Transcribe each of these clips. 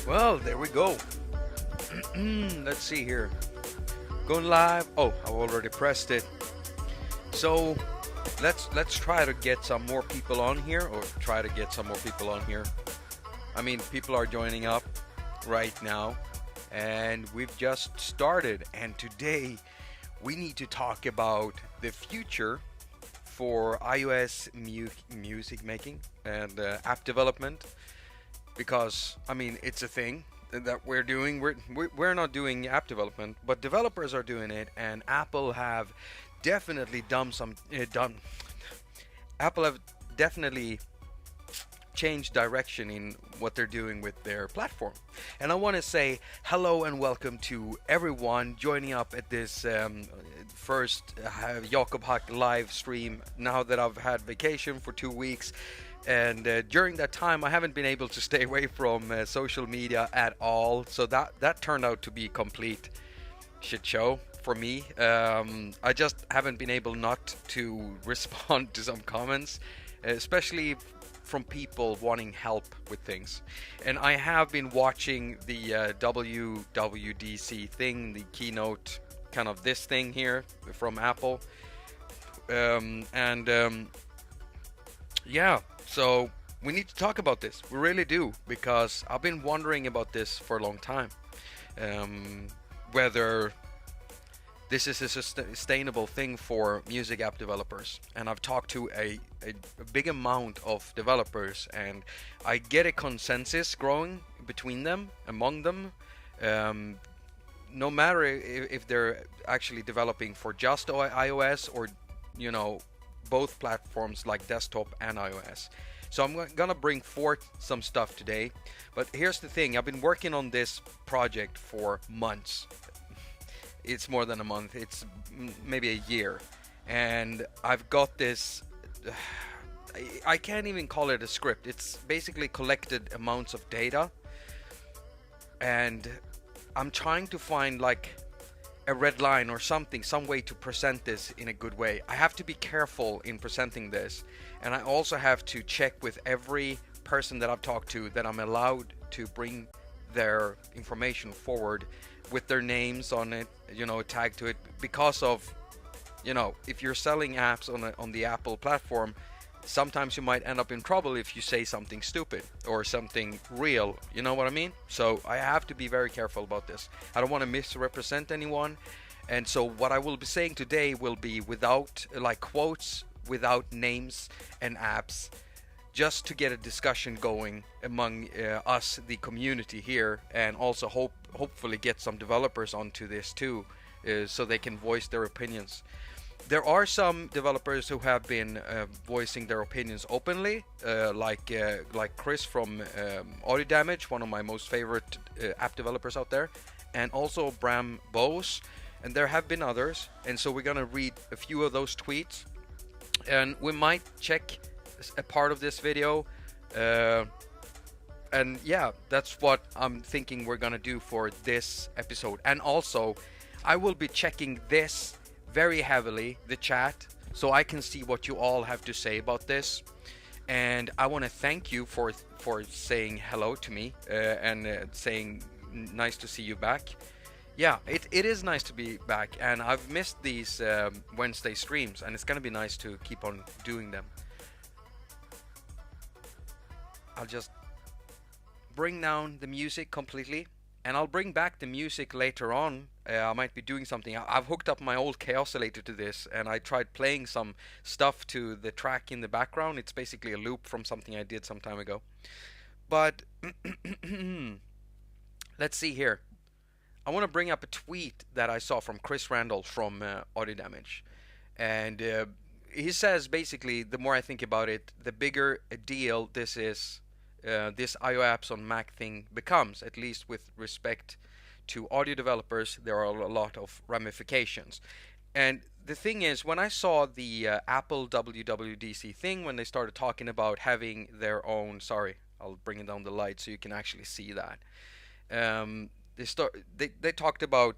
Well, there we go. Let's see here. Going live. Oh, I already pressed it. So let's try to get some more people on here, or try to get some more people on here. I mean, people are joining up right now, and we've just started. And today we need to talk about the future for iOS music making and app development, because I mean it's a thing that we're doing. We're not doing app development, but developers are doing it, and Apple have definitely Apple have definitely changed direction in what they're doing with their platform. And I want to say hello and welcome to everyone joining up at this first Jakob haQ live stream now that I've had vacation for 2 weeks. And during that time I haven't been able to stay away from social media at all, so that turned out to be complete shit show for me. I just haven't been able not to respond to some comments, especially from people wanting help with things. And I have been watching the WWDC thing, the keynote, kind of this thing here from Apple. Yeah, so we need to talk about this. We really do, because I've been wondering about this for a long time. Whether this is a sustainable thing for music app developers. And I've talked to a big amount of developers, and I get a consensus growing between them, among them. No matter if they're actually developing for just iOS or, you know, both platforms like desktop and iOS. So I'm gonna bring forth some stuff today. But here's the thing, I've been working on this project for months. It's more than a month, it's maybe a year. And I've got this, I can't even call it a script. It's basically collected amounts of data. And I'm trying to find like a red line or something, some way to present this in a good way. I have to be careful in presenting this, and I also have to check with every person that I've talked to that I'm allowed to bring their information forward with their names on it, you know, tagged to it, because of, you know, if you're selling apps on the Apple platform, sometimes you might end up in trouble if you say something stupid or something real, you know what I mean? So I have to be very careful about this. I don't want to misrepresent anyone. And so what I will be saying today will be without like quotes, without names and apps, just to get a discussion going among us, the community here, and also hopefully get some developers onto this too, so they can voice their opinions. There are some developers who have been voicing their opinions openly, like Chris from Audio Damage, one of my most favorite app developers out there, and also Bram Bose, and there have been others. And so we're gonna read a few of those tweets, and we might check a part of this video, and yeah, that's what I'm thinking we're gonna do for this episode. And also I will be checking this very heavily, the chat, so I can see what you all have to say about this. And I want to thank you for saying hello to me, and saying nice to see you back. Yeah, it is nice to be back, and I've missed these Wednesday streams, and it's gonna be nice to keep on doing them. I'll just bring down the music completely, and I'll bring back the music later on. I might be doing something. I've hooked up my old Chaosilator to this, and I tried playing some stuff to the track in the background. It's basically a loop from something I did some time ago. But let's see here. I want to bring up a tweet that I saw from Chris Randall from Audio Damage. And he says basically, the more I think about it, the bigger a deal this is, this IO apps on Mac thing becomes, at least with respect to audio developers. There are a lot of ramifications. And the thing is, when I saw the Apple WWDC thing, when they started talking about having their own, sorry, I'll bring it down the light so you can actually see that. They talked about,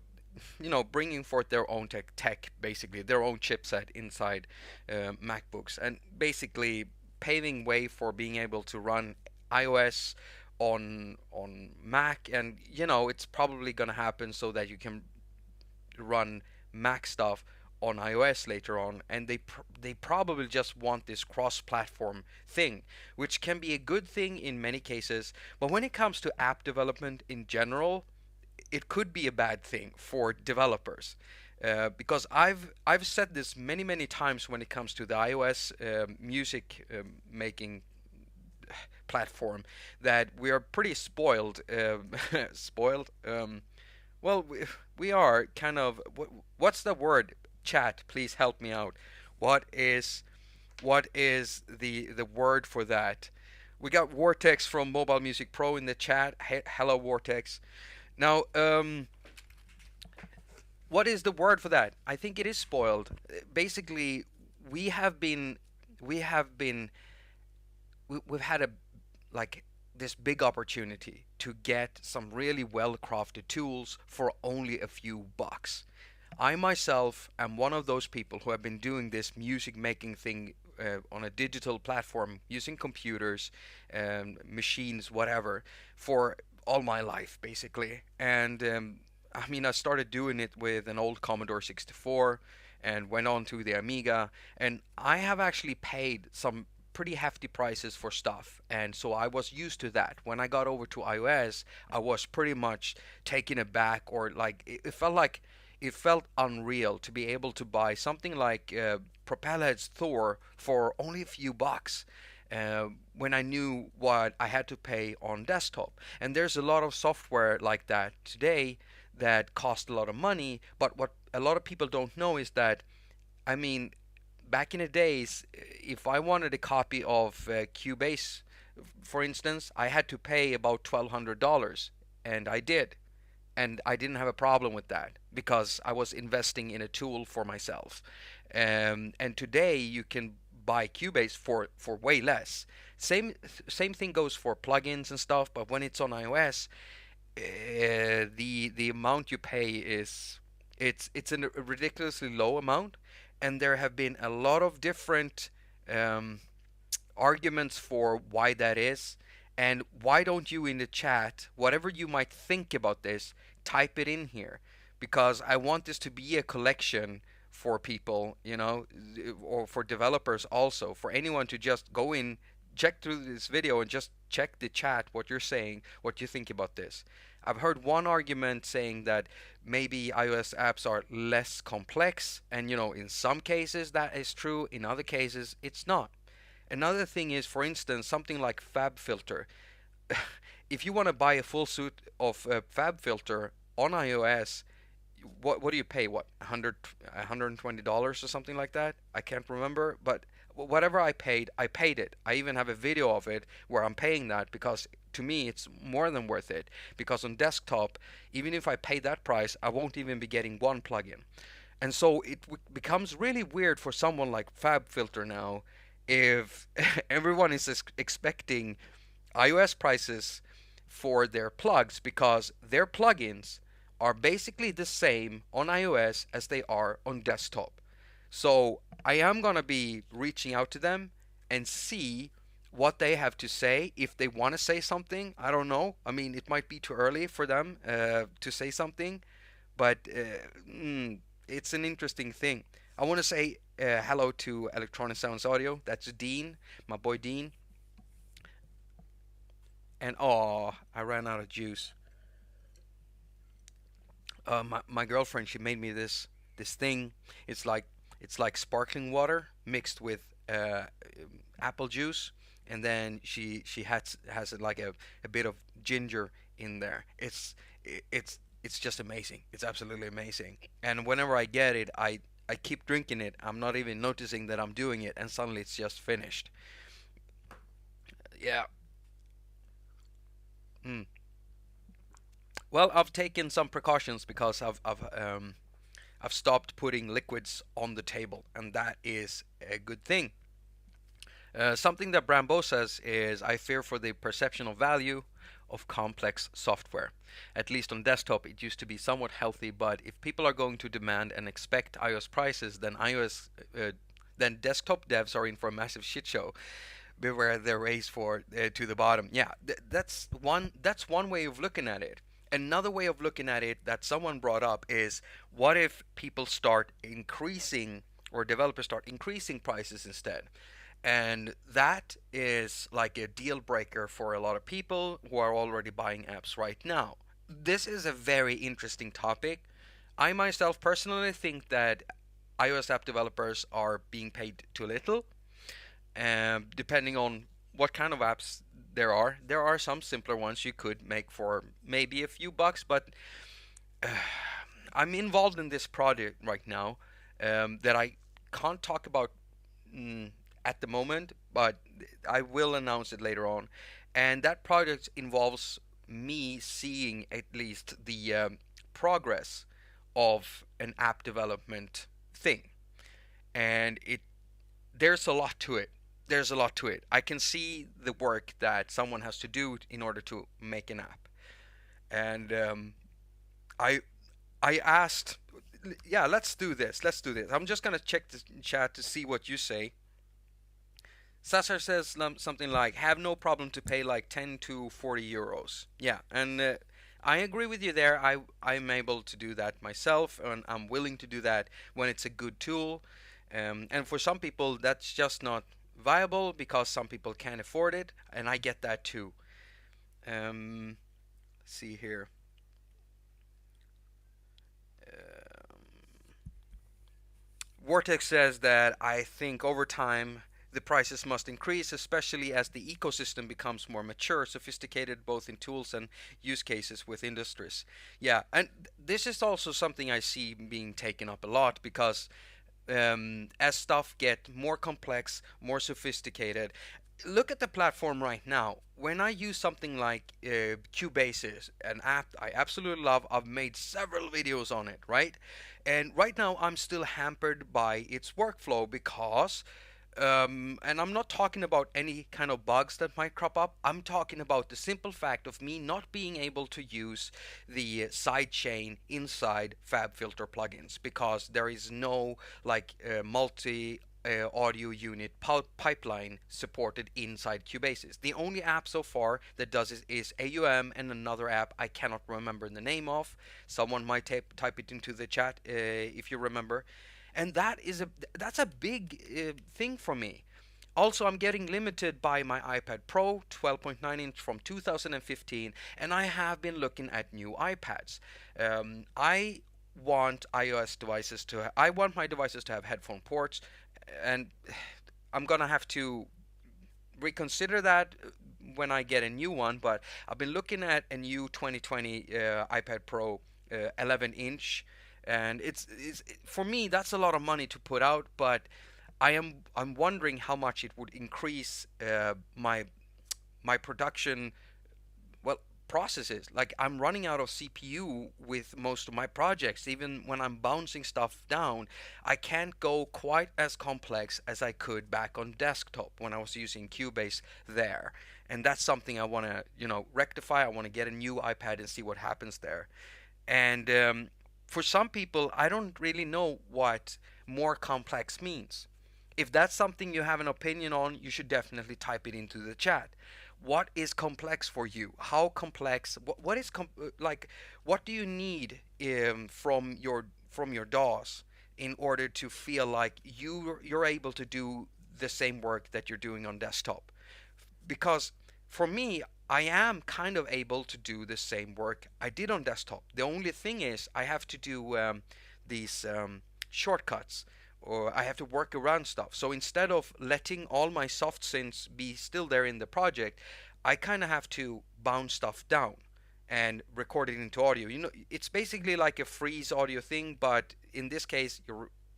you know, bringing forth their own tech, basically their own chipset inside Macbooks, and basically paving way for being able to run iOS on Mac, and you know it's probably gonna happen so that you can run Mac stuff on iOS later on, and they probably just want this cross-platform thing, which can be a good thing in many cases, but when it comes to app development in general, it could be a bad thing for developers. Because I've said this many times when it comes to the iOS music making platform, that we are pretty spoiled. Spoiled. Well, we are kind of. What's the word? Chat, please help me out. What is the word for that? We got Vortex from Mobile Music Pro in the chat. Hello, Vortex. Now, what is the word for that? I think it is spoiled. Basically, we have been we have been we've had a like this big opportunity to get some really well crafted tools for only a few bucks. I myself am one of those people who have been doing this music making thing on a digital platform using computers, machines, whatever, for all my life basically. And I mean, I started doing it with an old Commodore 64 and went on to the Amiga, and I have actually paid some pretty hefty prices for stuff, and so I was used to that. When I got over to iOS, I was pretty much taken aback, or like it felt unreal to be able to buy something like Propellerhead's Thor for only a few bucks. When I knew what I had to pay on desktop. And there's a lot of software like that today that cost a lot of money, but what a lot of people don't know is that, I mean, back in the days, if I wanted a copy of Cubase, for instance, I had to pay about $1,200, and I did. And I didn't have a problem with that because I was investing in a tool for myself. And today you can buy Cubase for way less. Same thing goes for plugins and stuff, but when it's on iOS, the amount you pay is it's a ridiculously low amount, and there have been a lot of different um, arguments for why that is. And why don't you in the chat, whatever you might think about this, type it in here, because I want this to be a collection for people, you know, or for developers also, for anyone to just go in, check through this video and just check the chat, what you're saying, what you think about this. I've heard one argument saying that maybe iOS apps are less complex, and you know, in some cases that is true, in other cases it's not. Another thing is, for instance, something like Fabfilter. If you want to buy a full suit of Fabfilter on iOS, what do you pay? What, $120 or something like that? I can't remember, but whatever I paid it. I even have a video of it where I'm paying that, because to me it's more than worth it. Because on desktop, even if I pay that price, I won't even be getting one plugin. And so it becomes really weird for someone like Fabfilter now if everyone is expecting iOS prices for their plugs, because their plugins are basically the same on iOS as they are on desktop. So I am going to be reaching out to them and see what they have to say. If they want to say something, I don't know. I mean, it might be too early for them to say something, but it's an interesting thing. I want to say hello to Electronic Sounds Audio. That's Dean, my boy Dean. And oh, I ran out of juice. My girlfriend, she made me this thing. It's like it's like sparkling water mixed with apple juice, and then she has like a bit of ginger in there. It's just amazing. It's absolutely amazing. And whenever I get it, I keep drinking it. I'm not even noticing that I'm doing it, and suddenly it's just finished. Yeah. Mm. Well, I've taken some precautions because I've stopped putting liquids on the table, and that is a good thing. Something that Brambo says is, I fear for the perception of value of complex software. At least on desktop, it used to be somewhat healthy, but if people are going to demand and expect iOS prices, then then desktop devs are in for a massive shit show. beware the race for to the bottom. Yeah, that's one way of looking at it. Another way of looking at it that someone brought up is, what if people start increasing, or developers start increasing prices instead? And that is like a deal breaker for a lot of people who are already buying apps right now. This is a very interesting topic. I myself personally think that iOS app developers are being paid too little, depending on what kind of apps there are. There are some simpler ones you could make for maybe a few bucks, but uh, I'm involved in this project right now that I can't talk about mm, at the moment, but I will announce it later on. And that project involves me seeing at least the progress of an app development thing, and it there's a lot to it. There's a lot to it. I can see the work that someone has to do in order to make an app, and I I asked, yeah, let's do this. Let's do this. I'm just gonna check the chat to see what you say. Sasar says something like, have no problem to pay like 10 to 40 euros. Yeah, and I agree with you there. I'm able to do that myself, and I'm willing to do that when it's a good tool. And for some people, that's just not viable because some people can't afford it, and I get that too. Um, let's see here. Um, Vortex says that I think over time the prices must increase, especially as the ecosystem becomes more mature, sophisticated both in tools and use cases with industries. Yeah, and this is also something I see being taken up a lot because as stuff get more complex, more sophisticated. Look at the platform right now. When I use something like Cubase, an app I absolutely love, I've made several videos on it, right? And right now I'm still hampered by its workflow because and I'm not talking about any kind of bugs that might crop up. I'm talking about the simple fact of me not being able to use the sidechain inside Fabfilter plugins because there is no like multi audio unit pipeline supported inside Cubases. The only app so far that does it is AUM and another app I cannot remember the name of. Someone might type it into the chat if you remember, and that's a big thing for me. Also, I'm getting limited by my iPad Pro 12.9 inch from 2015, and I have been looking at new iPads. I want I want my devices to have headphone ports, and I'm gonna have to reconsider that when I get a new one. But I've been looking at a new 2020 iPad Pro 11 inch, and it's for me that's a lot of money to put out. But I'm wondering how much it would increase my production, well, processes. Like, I'm running out of CPU with most of my projects. Even when I'm bouncing stuff down, I can't go quite as complex as I could back on desktop when I was using Cubase there. And that's something I want to, rectify. I want to get a new iPad and see what happens there. And for some people, I don't really know what more complex means. If that's something you have an opinion on, you should definitely type it into the chat. What is complex for you? How complex? What is like? What do you need from your DAWs in order to feel like you're able to do the same work that you're doing on desktop? Because for me, I am kind of able to do the same work I did on desktop. The only thing is I have to do these shortcuts, or I have to work around stuff. So instead of letting all my soft synths be still there in the project, I kind of have to bounce stuff down and record it into audio. It's basically like a freeze audio thing, but in this case,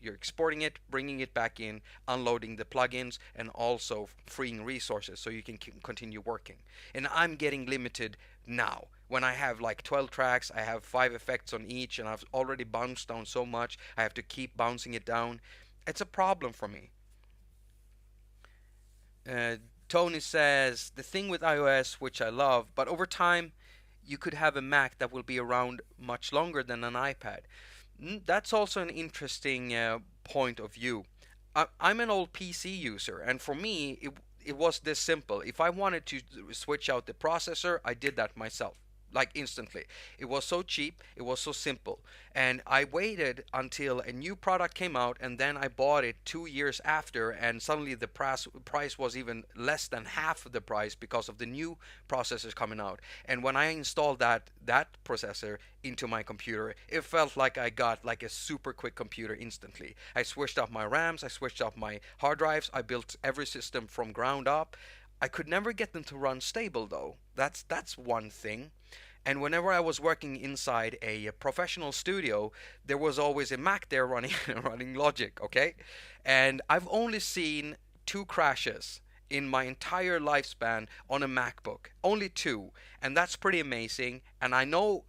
you're exporting it, bringing it back in, unloading the plugins, and also freeing resources so you can continue working. And I'm getting limited now. When I have like 12 tracks, I have 5 effects on each, and I've already bounced down so much, I have to keep bouncing it down. It's a problem for me. Uh, Tony says, the thing with iOS, which I love, but over time, you could have a Mac that will be around much longer than an iPad. That's also an interesting point of view. I'm an old PC user, and for me, it was this simple. If I wanted to switch out the processor, I did that myself, like instantly. It was so cheap, it was so simple. And I waited until a new product came out, and then I bought it 2 years after, and suddenly the price was even less than half of the price because of the new processors coming out. And when I installed that processor into my computer, it felt like I got like a super quick computer instantly. I switched up my RAMs, I switched up my hard drives, I built every system from ground up. I could never get them to run stable though. That's one thing. And whenever I was working inside a professional studio, there was always a Mac there running running Logic, okay? And I've only seen two crashes in my entire lifespan on a MacBook. Only two, and that's pretty amazing. And I know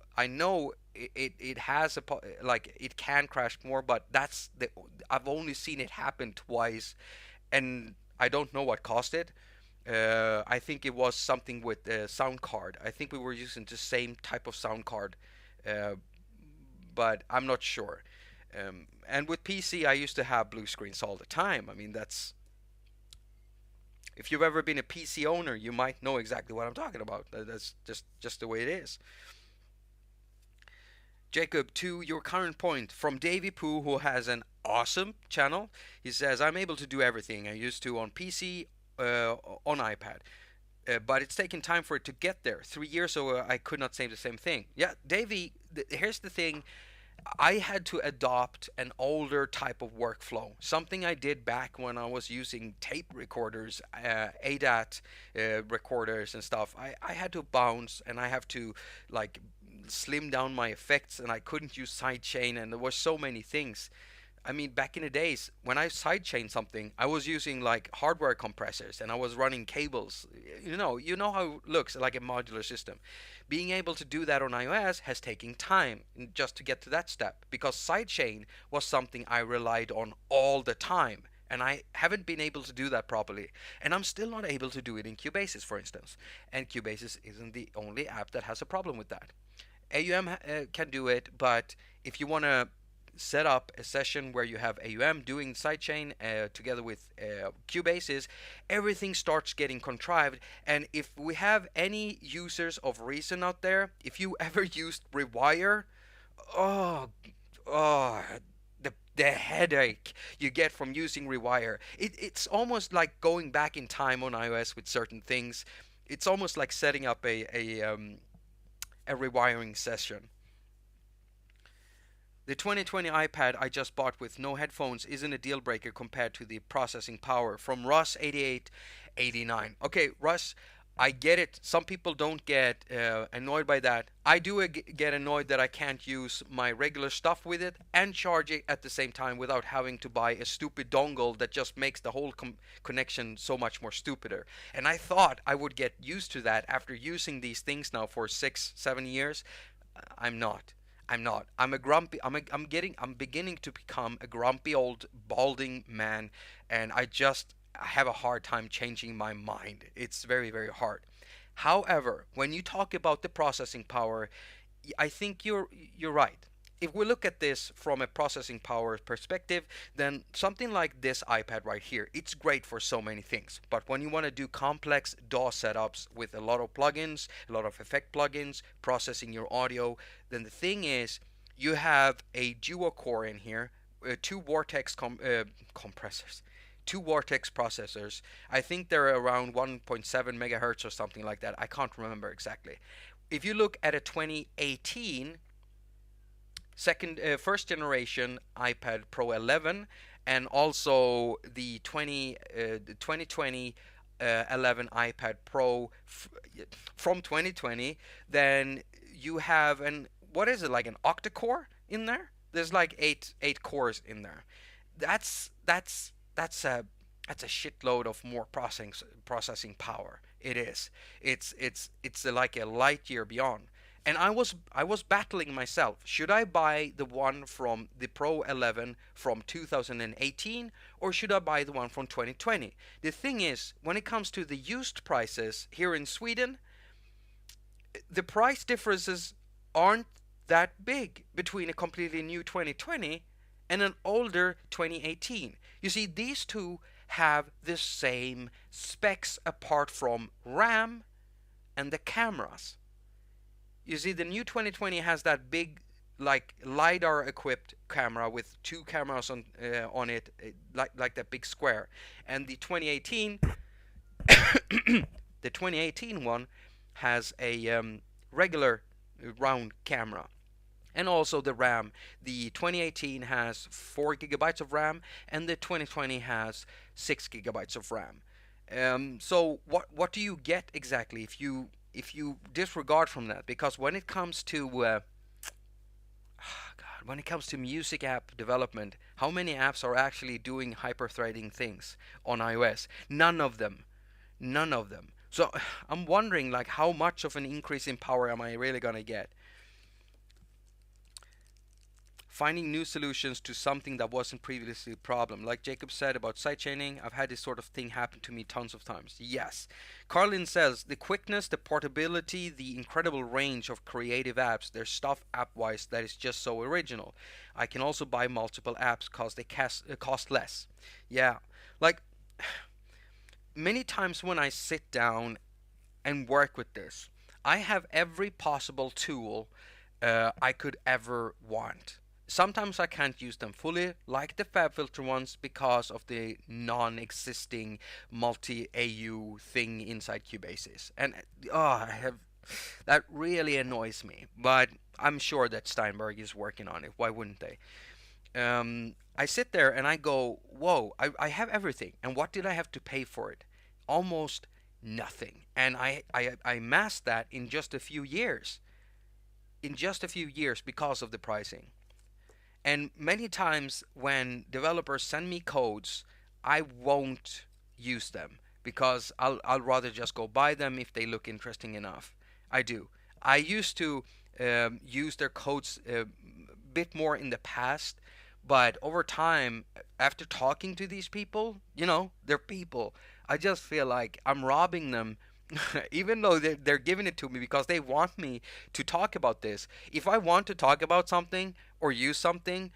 it has like it can crash more, but that's the I've only seen it happen twice, and I don't know what caused it. I think it was something with the sound card. I think we were using the same type of sound card, uh, but I'm not sure. And with PC, I used to have blue screens all the time. I mean, that's if you've ever been a PC owner, you might know exactly what I'm talking about. That's just the way it is. Jacob, to your current point, from Davy Poo, who has an awesome channel, he says, I'm able to do everything I used to on PC, on iPad. But it's taken time for it to get there. 3 years ago, I could not say the same thing. Yeah, Davy, here's the thing. I had to adopt an older type of workflow, something I did back when I was using tape recorders, ADAT recorders and stuff. I had to bounce and I have to like slim down my effects, and I couldn't use sidechain, and there were so many things. I mean, back in the days when I sidechained something, I was using like hardware compressors and I was running cables. You know how it looks like a modular system. Being able to do that on iOS has taken time just to get to that step, because sidechain was something I relied on all the time. And I haven't been able to do that properly. And I'm still not able to do it in Cubasis, for instance. And Cubasis isn't the only app that has a problem with that. AUM can do it, but if you want to set up a session where you have AUM doing sidechain together with Cubasis, everything starts getting contrived. And if we have any users of Reason out there, if you ever used Rewire, oh, oh, the headache you get from using Rewire. It's almost like going back in time on iOS with certain things. It's almost like setting up a rewiring session. The 2020 iPad I just bought with no headphones isn't a deal breaker compared to the processing power. From Russ8889. Okay, Russ, I get it. Some people don't get annoyed by that. I do get annoyed that I can't use my regular stuff with it and charge it at the same time without having to buy a stupid dongle that just makes the whole connection so much more stupider. And I thought I would get used to that after using these things now for 6, 7 years. I'm not. I'm not. I'm a grumpy. I'm beginning to become a grumpy old balding man, and I have a hard time changing my mind. It's very very hard. However, when you talk about the processing power, I think you're right. If we look at this from a processing power perspective, then something like this iPad right here, it's great for so many things. But when you want to do complex DAW setups with a lot of plugins, a lot of effect plugins, processing your audio, then the thing is, you have a dual core in here, two Vortex compressors, two Vortex processors. I think they're around 1.7 megahertz or something like that. I can't remember exactly. If you look at a 2018 first generation iPad Pro 11, and also the 2020 11 iPad Pro from 2020, then you have an what is it, like an octa-core in there? There's like eight cores in there. That's a shitload of more processing power. It is. It's like a light year beyond. And I was battling myself. Should I buy the one from the Pro 11 from 2018, or should I buy the one from 2020? The thing is, when it comes to the used prices here in Sweden, the price differences aren't that big between a completely new 2020 and an older 2018. You see, these two have the same specs apart from RAM and the cameras. You see, the new 2020 has that big, like lidar equipped camera with two cameras on it, like that big square, and the 2018 the 2018 one has a regular round camera. And also the RAM. The 2018 has 4 gigabytes of RAM, and the 2020 has 6 gigabytes of RAM. So what do you get exactly if you disregard from that? Because when it comes to God, when it comes to music app development, how many apps are actually doing hyper-threading things on iOS? None of them. None of them. So I'm wondering, like, how much of an increase in power am I really gonna get? Finding new solutions to something that wasn't previously a problem. Like Jacob said about sidechaining, I've had this sort of thing happen to me tons of times. Yes. Carlin says the quickness, the portability, the incredible range of creative apps, there's stuff app-wise that is just so original. I can also buy multiple apps because they cost less. Yeah. Like, many times when I sit down and work with this, I have every possible tool I could ever want. Sometimes I can't use them fully, like the Fabfilter ones, because of the non-existing multi-AU thing inside Cubasis. And I have that really annoys me. But I'm sure that Steinberg is working on it. Why wouldn't they? I sit there and I go, whoa, I have everything. And what did I have to pay for it? Almost nothing. And I amassed that in just a few years. In just a few years because of the pricing. And many times when developers send me codes, I won't use them because I'll rather just go buy them if they look interesting enough. I do. I used to use their codes a bit more in the past, but over time, after talking to these people, they're people. I just feel like I'm robbing them, even though they're giving it to me because they want me to talk about this. If I want to talk about something or use something,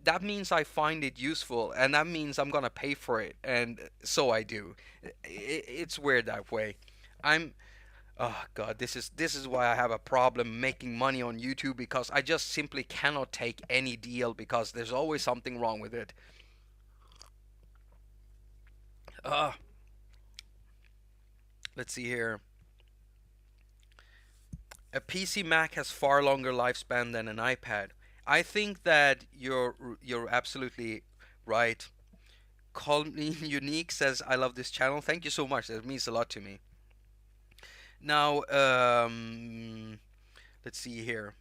that means I find it useful, and that means I'm gonna pay for it, and so I do. It's weird that way. I'm Oh God, this is why I have a problem making money on YouTube because I just simply cannot take any deal because there's always something wrong with it. Uh, let's see here. A PC Mac has far longer lifespan than an iPad. I think that you're absolutely right. Colleen Unique says, "I love this channel. Thank you so much. That means a lot to me." Now, let's see here.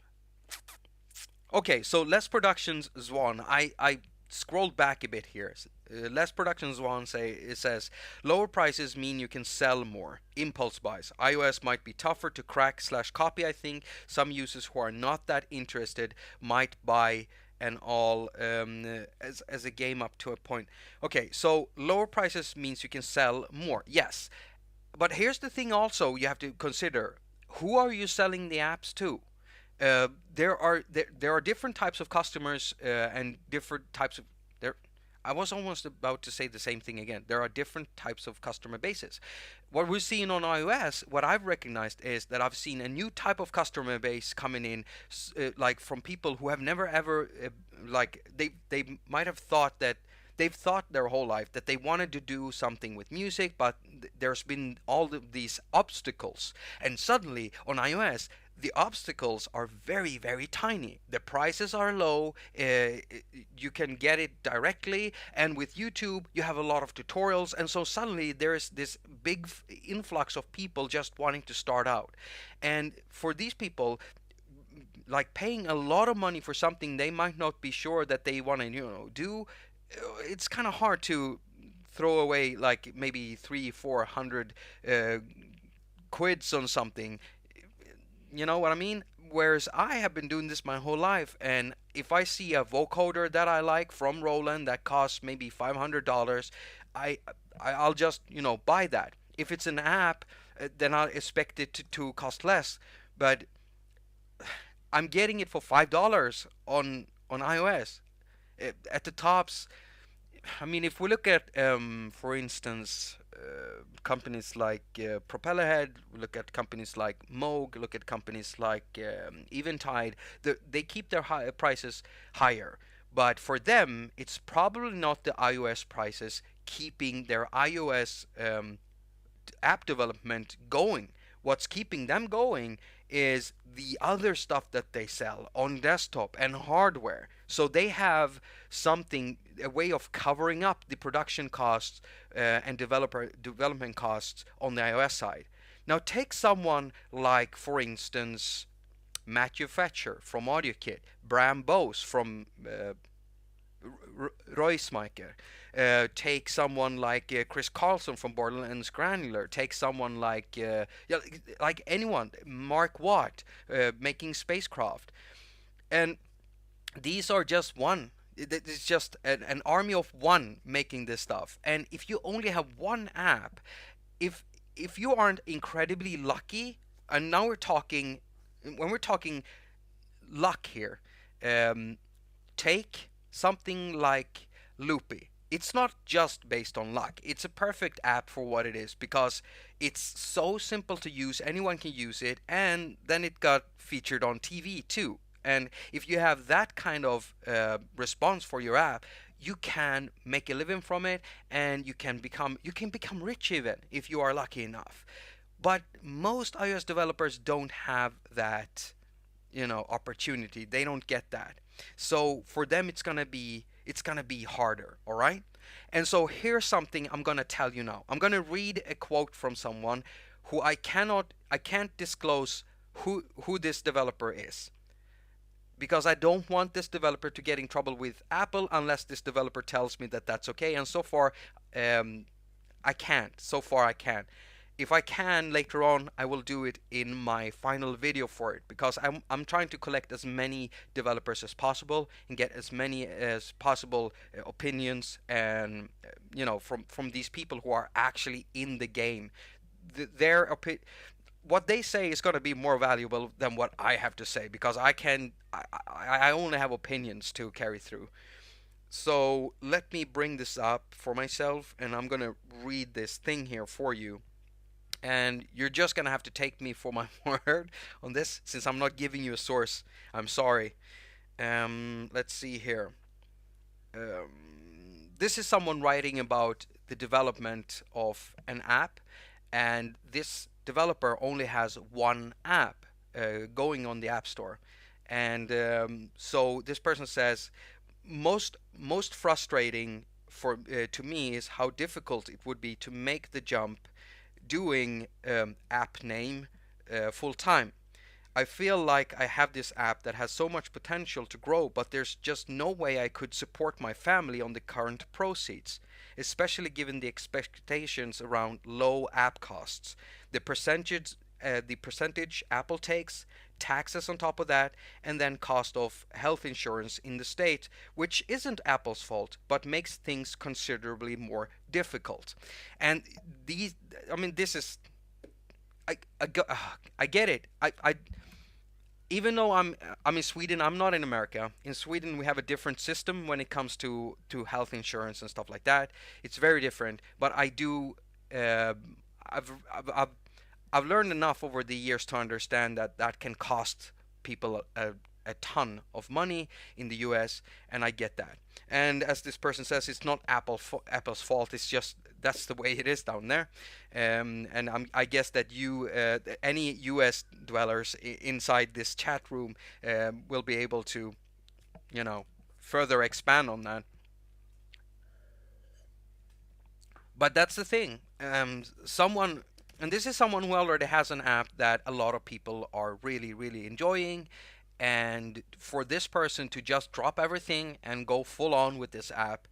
Okay, so Less Productions Zwan. I scrolled back a bit here. Less Productions Zwan it says lower prices mean you can sell more. Impulse buys. iOS might be tougher to crack slash copy. I think some users who are not that interested might buy and all as a game up to a point. Okay, so lower prices means you can sell more. Yes, but here's the thing. Also, you have to consider who are you selling the apps to. There are different types of customers and different types of there. I was almost about to say the same thing again. There are different types of customer bases. What we're seeing on iOS, what I've recognized is that I've seen a new type of customer base coming in, like from people who have never ever, like they might have thought that they've thought their whole life that they wanted to do something with music, but there's been all of these obstacles, and suddenly on iOS the obstacles are very, very tiny. The prices are low. You can get it directly, and with YouTube, you have a lot of tutorials, and so suddenly there's this big influx of people just wanting to start out. And for these people, like paying a lot of money for something they might not be sure that they want to, do, it's kind of hard to throw away like maybe 300-400 quids on something. You know what I mean? Whereas I have been doing this my whole life, and if I see a vocoder that I like from Roland that costs maybe $500, I I'll just buy that. If it's an app, then I'll expect it to cost less. But I'm getting it for $5 on iOS. At the tops, I mean, if we look at, for instance, companies like Propellerhead, look at companies like Moog, look at companies like Eventide, they keep their prices higher. But for them, it's probably not the iOS prices keeping their iOS app development going. What's keeping them going is the other stuff that they sell on desktop and hardware. So they have something, a way of covering up the production costs and developer development costs on the iOS side. Now take someone like, for instance, Matthew Fetcher from AudioKit, Bram Bose from Reusmaker. Take someone like Chris Carlson from Borderlands Granular. Take someone like yeah, like anyone, Mark Watt making spacecraft, and these are just one. It's just an army of one making this stuff. And if you only have one app, if if you aren't incredibly lucky, and now we're talking, when we're talking luck here, um, take something like Loopy. It's not just based on luck. It's a perfect app for what it is because it's so simple to use. Anyone can use it, and then it got featured on TV too. And if you have that kind of response for your app, you can make a living from it, and you can become rich even if you are lucky enough. But most iOS developers don't have that, opportunity. They don't get that. So for them it's gonna be harder, all right? And so here's something I'm gonna tell you now. I'm gonna read a quote from someone who I can't disclose who this developer is, because I don't want this developer to get in trouble with Apple unless this developer tells me that that's okay. And so far, um, I can't. So far, I can't. If I can later on, I will do it in my final video for it, because I'm trying to collect as many developers as possible and get as many as possible opinions and from these people who are actually in the game. Their what they say is going to be more valuable than what I have to say, because I only have opinions to carry through. So let me bring this up for myself, and I'm going to read this thing here for you, and you're just gonna have to take me for my word on this, since I'm not giving you a source. I'm sorry. Let's see here. This is someone writing about the development of an app, and this developer only has one app going on the App Store. And so this person says, most frustrating for to me is how difficult it would be to make the jump doing app name full time. I feel like I have this app that has so much potential to grow, but there's just no way I could support my family on the current proceeds, especially given the expectations around low app costs, the percentage Apple takes, taxes on top of that, and then cost of health insurance in the state, which isn't Apple's fault, but makes things considerably more difficult. And these, I mean, this is, I get it. Even though I'm in Sweden, I'm not in America. In Sweden, we have a different system when it comes to health insurance and stuff like that. It's very different. But I do, uh, I've learned enough over the years to understand that that can cost people a ton of money in the US, and I get that. And as this person says, it's not Apple's fault. It's just that's the way it is down there. And I guess that any US dwellers inside this chat room will be able to, further expand on that. But that's the thing. And this is someone who already has an app that a lot of people are really, really enjoying. And for this person to just drop everything and go full on with this app,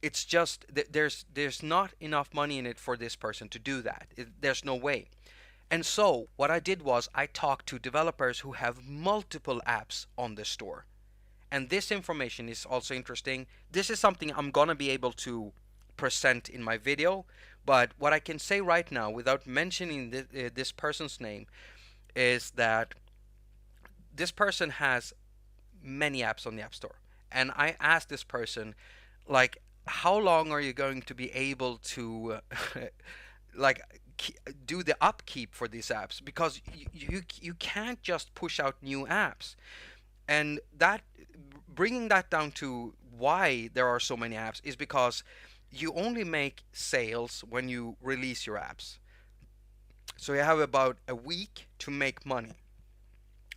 it's just there's not enough money in it for this person to do that. There's no way. And so what I did was I talked to developers who have multiple apps on the store. And this information is also interesting. This is something I'm gonna be able to present in my video, but what I can say right now without mentioning this person's name is that this person has many apps on the App Store. And I asked this person, like, how long are you going to be able to like do the upkeep for these apps? Because you can't just push out new apps. And that, bringing that down to why there are so many apps, is because you only make sales when you release your apps. So you have about a week to make money.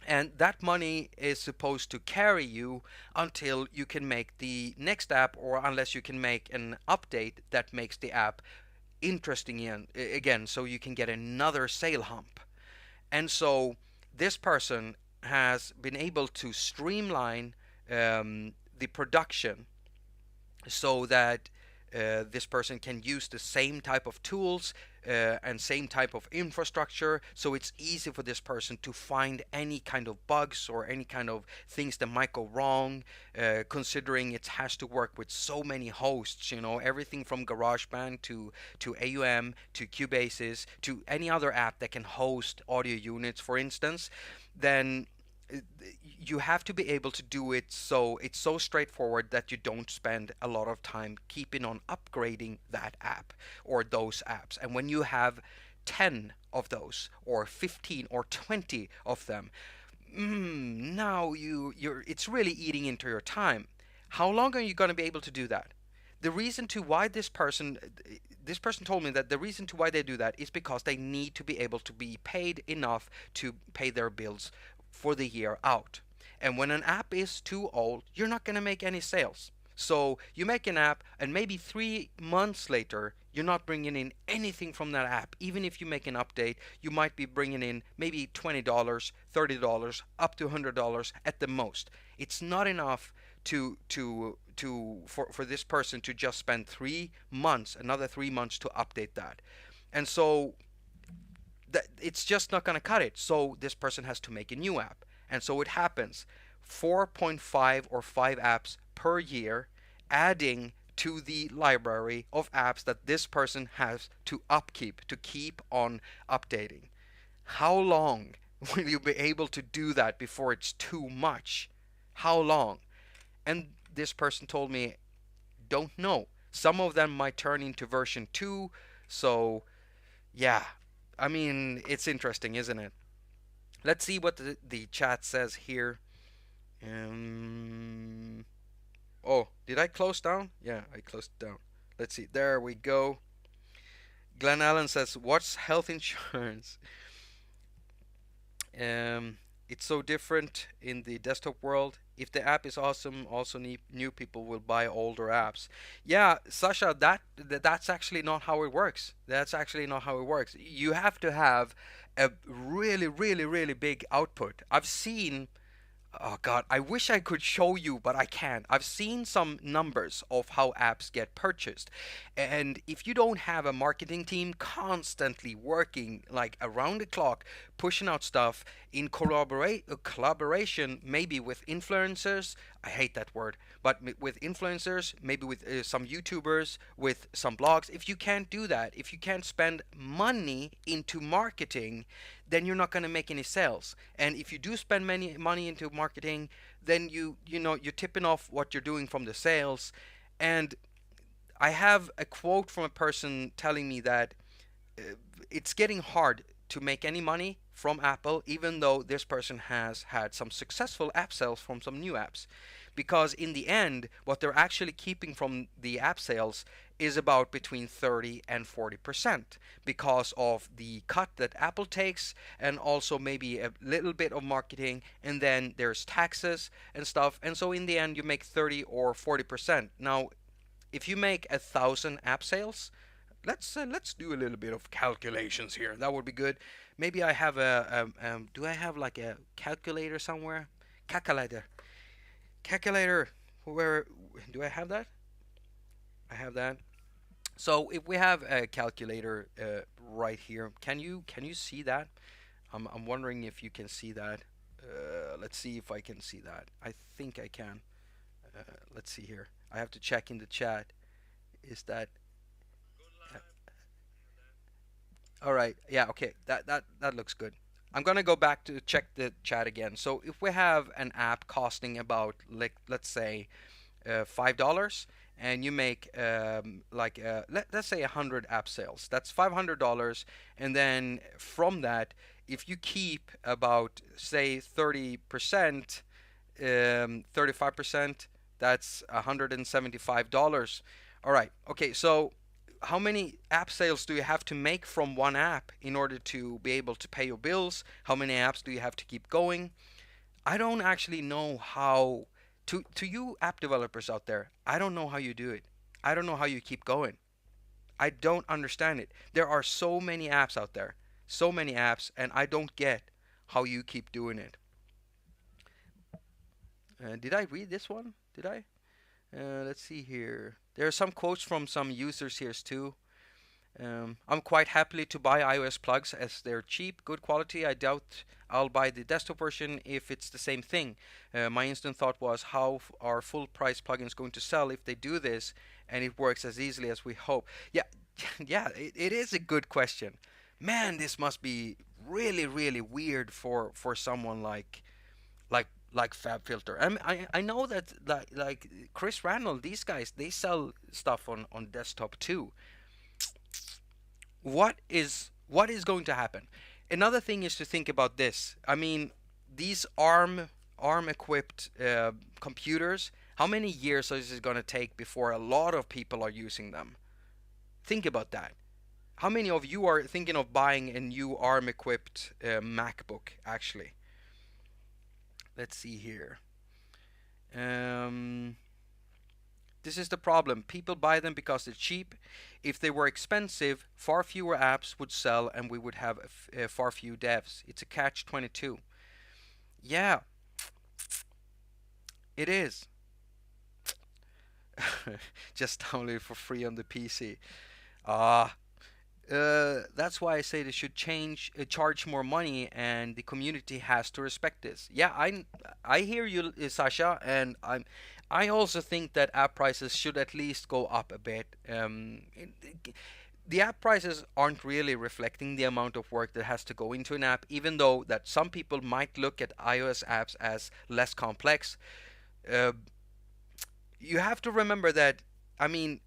And that money is supposed to carry you until you can make the next app, or unless you can make an update that makes the app interesting again, so you can get another sale hump. And so this person has been able to streamline the production so that this person can use the same type of tools and same type of infrastructure, so it's easy for this person to find any kind of bugs or any kind of things that might go wrong, considering it has to work with so many hosts, everything from GarageBand to AUM to Cubase's to any other app that can host audio units, for instance. Then you have to be able to do it so it's so straightforward that you don't spend a lot of time keeping on upgrading that app or those apps. And when you have 10 of those or 15 or 20 of them, now you're it's really eating into your time. How long are you going to be able to do that? The reason to why this person told me that the reason to why they do that is because they need to be able to be paid enough to pay their bills for the year out. And when an app is too old, you're not going to make any sales. So you make an app, and maybe 3 months later, you're not bringing in anything from that app. Even if you make an update, you might be bringing in maybe $20, $30, up to $100 at the most. It's not enough for this person to just spend 3 months, another 3 months to update that. And so that it's just not going to cut it. So this person has to make a new app. And so it happens 4.5 or 5 apps per year, adding to the library of apps that this person has to upkeep, to keep on updating. How long will you be able to do that before it's too much? How long? And this person told me, don't know. Some of them might turn into version 2. So, yeah. I mean, it's interesting, isn't it? Let's see what the chat says here. Um, oh, did I close down? Yeah, I closed down. Let's see. There we go. Glenn Allen says, "What's health insurance?" Um, it's so different in the desktop world. If the app is awesome, also new people will buy older apps. Yeah, Sasha, that's actually not how it works. That's actually not how it works. You have to have a really, really, really big output. I've seen, oh God, I wish I could show you, but I can't. I've seen some numbers of how apps get purchased. And if you don't have a marketing team constantly working like around the clock, pushing out stuff in collaboration, maybe with influencers, I hate that word, but with influencers, maybe with some YouTubers, with some blogs, if you can't do that, if you can't spend money into marketing, then you're not going to make any sales. And if you do spend money into marketing, then you're tipping off what you're doing from the sales. And I have a quote from a person telling me that it's getting hard to make any money from Apple, even though this person has had some successful app sales from some new apps. Because in the end, what they're actually keeping from the app sales is about between 30 and 40% because of the cut that Apple takes, and also maybe a little bit of marketing, and then there's taxes and stuff. And so in the end, you make 30 or 40%. Now, if you make 1,000 app sales, let's do a little bit of calculations here. That would be good. Maybe I have do I have like a calculator somewhere? Calculator, calculator. Where do I have that? I have that. So if we have a calculator right here, can you see that? I'm wondering if you can see that. Let's see if I can see that. I think I can. Let's see here. I have to check in the chat. Is that all right? Yeah. Okay. That looks good. I'm gonna go back to check the chat again. So if we have an app costing about, like, let's say $5, and you make let's say 100 app sales. That's $500, and then from that, if you keep about say 30%, 35%, that's $175. All right. Okay. So how many app sales do you have to make from one app in order to be able to pay your bills? How many apps do you have to keep going? I don't actually know how to you app developers out there. I don't know how you do it. I don't know how you keep going. I don't understand it. There are so many apps out there. So many apps, and I don't get how you keep doing it. Did I read this one? Did I? Let's see here. There are some quotes from some users here too. I'm quite happy to buy iOS plugs as they're cheap, good quality. I doubt I'll buy the desktop version if it's the same thing. My instant thought was, how are full price plugins going to sell if they do this and it works as easily as we hope? Yeah, yeah, it is a good question. Man, this must be really, really weird for someone like Fabfilter. I know that like Chris Randall, these guys, they sell stuff on desktop too. What is going to happen? Another thing is to think about this. I mean, these ARM equipped computers. How many years is it going to take before a lot of people are using them? Think about that. How many of you are thinking of buying a new ARM equipped MacBook? Actually, let's see here. Um, This is the problem. People buy them because they're cheap. If they were expensive, far fewer apps would sell and we would have far few devs. It's a catch 22. Yeah, it is. Just download it for free on the PC. Ah, that's why I say they should charge more money, and the community has to respect this. Yeah, I hear you, Sasha, and I also think that app prices should at least go up a bit. The app prices aren't really reflecting the amount of work that has to go into an app, even though that some people might look at iOS apps as less complex. Uh, you have to remember that, I mean,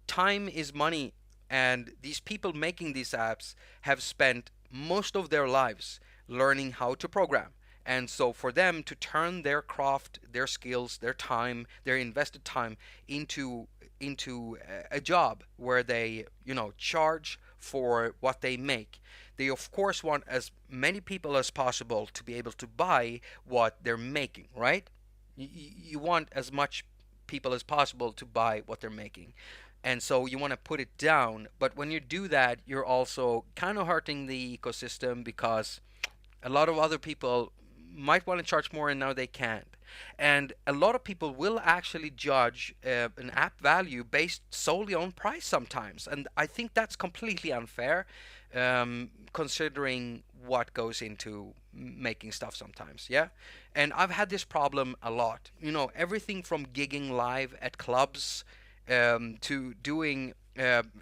time is money, and these people making these apps have spent most of their lives learning how to program. And so for them to turn their craft, their skills, their time, their invested time into a job where they, charge for what they make. They of course want as many people as possible to be able to buy what they're making, right? You want as much people as possible to buy what they're making, and so you want to put it down. But when you do that, you're also kind of hurting the ecosystem, because a lot of other people might want to charge more and now they can't. And a lot of people will actually judge an app value based solely on price sometimes, and I think that's completely unfair, considering what goes into making stuff sometimes. Yeah, and I've had this problem a lot. Everything from gigging live at clubs, to doing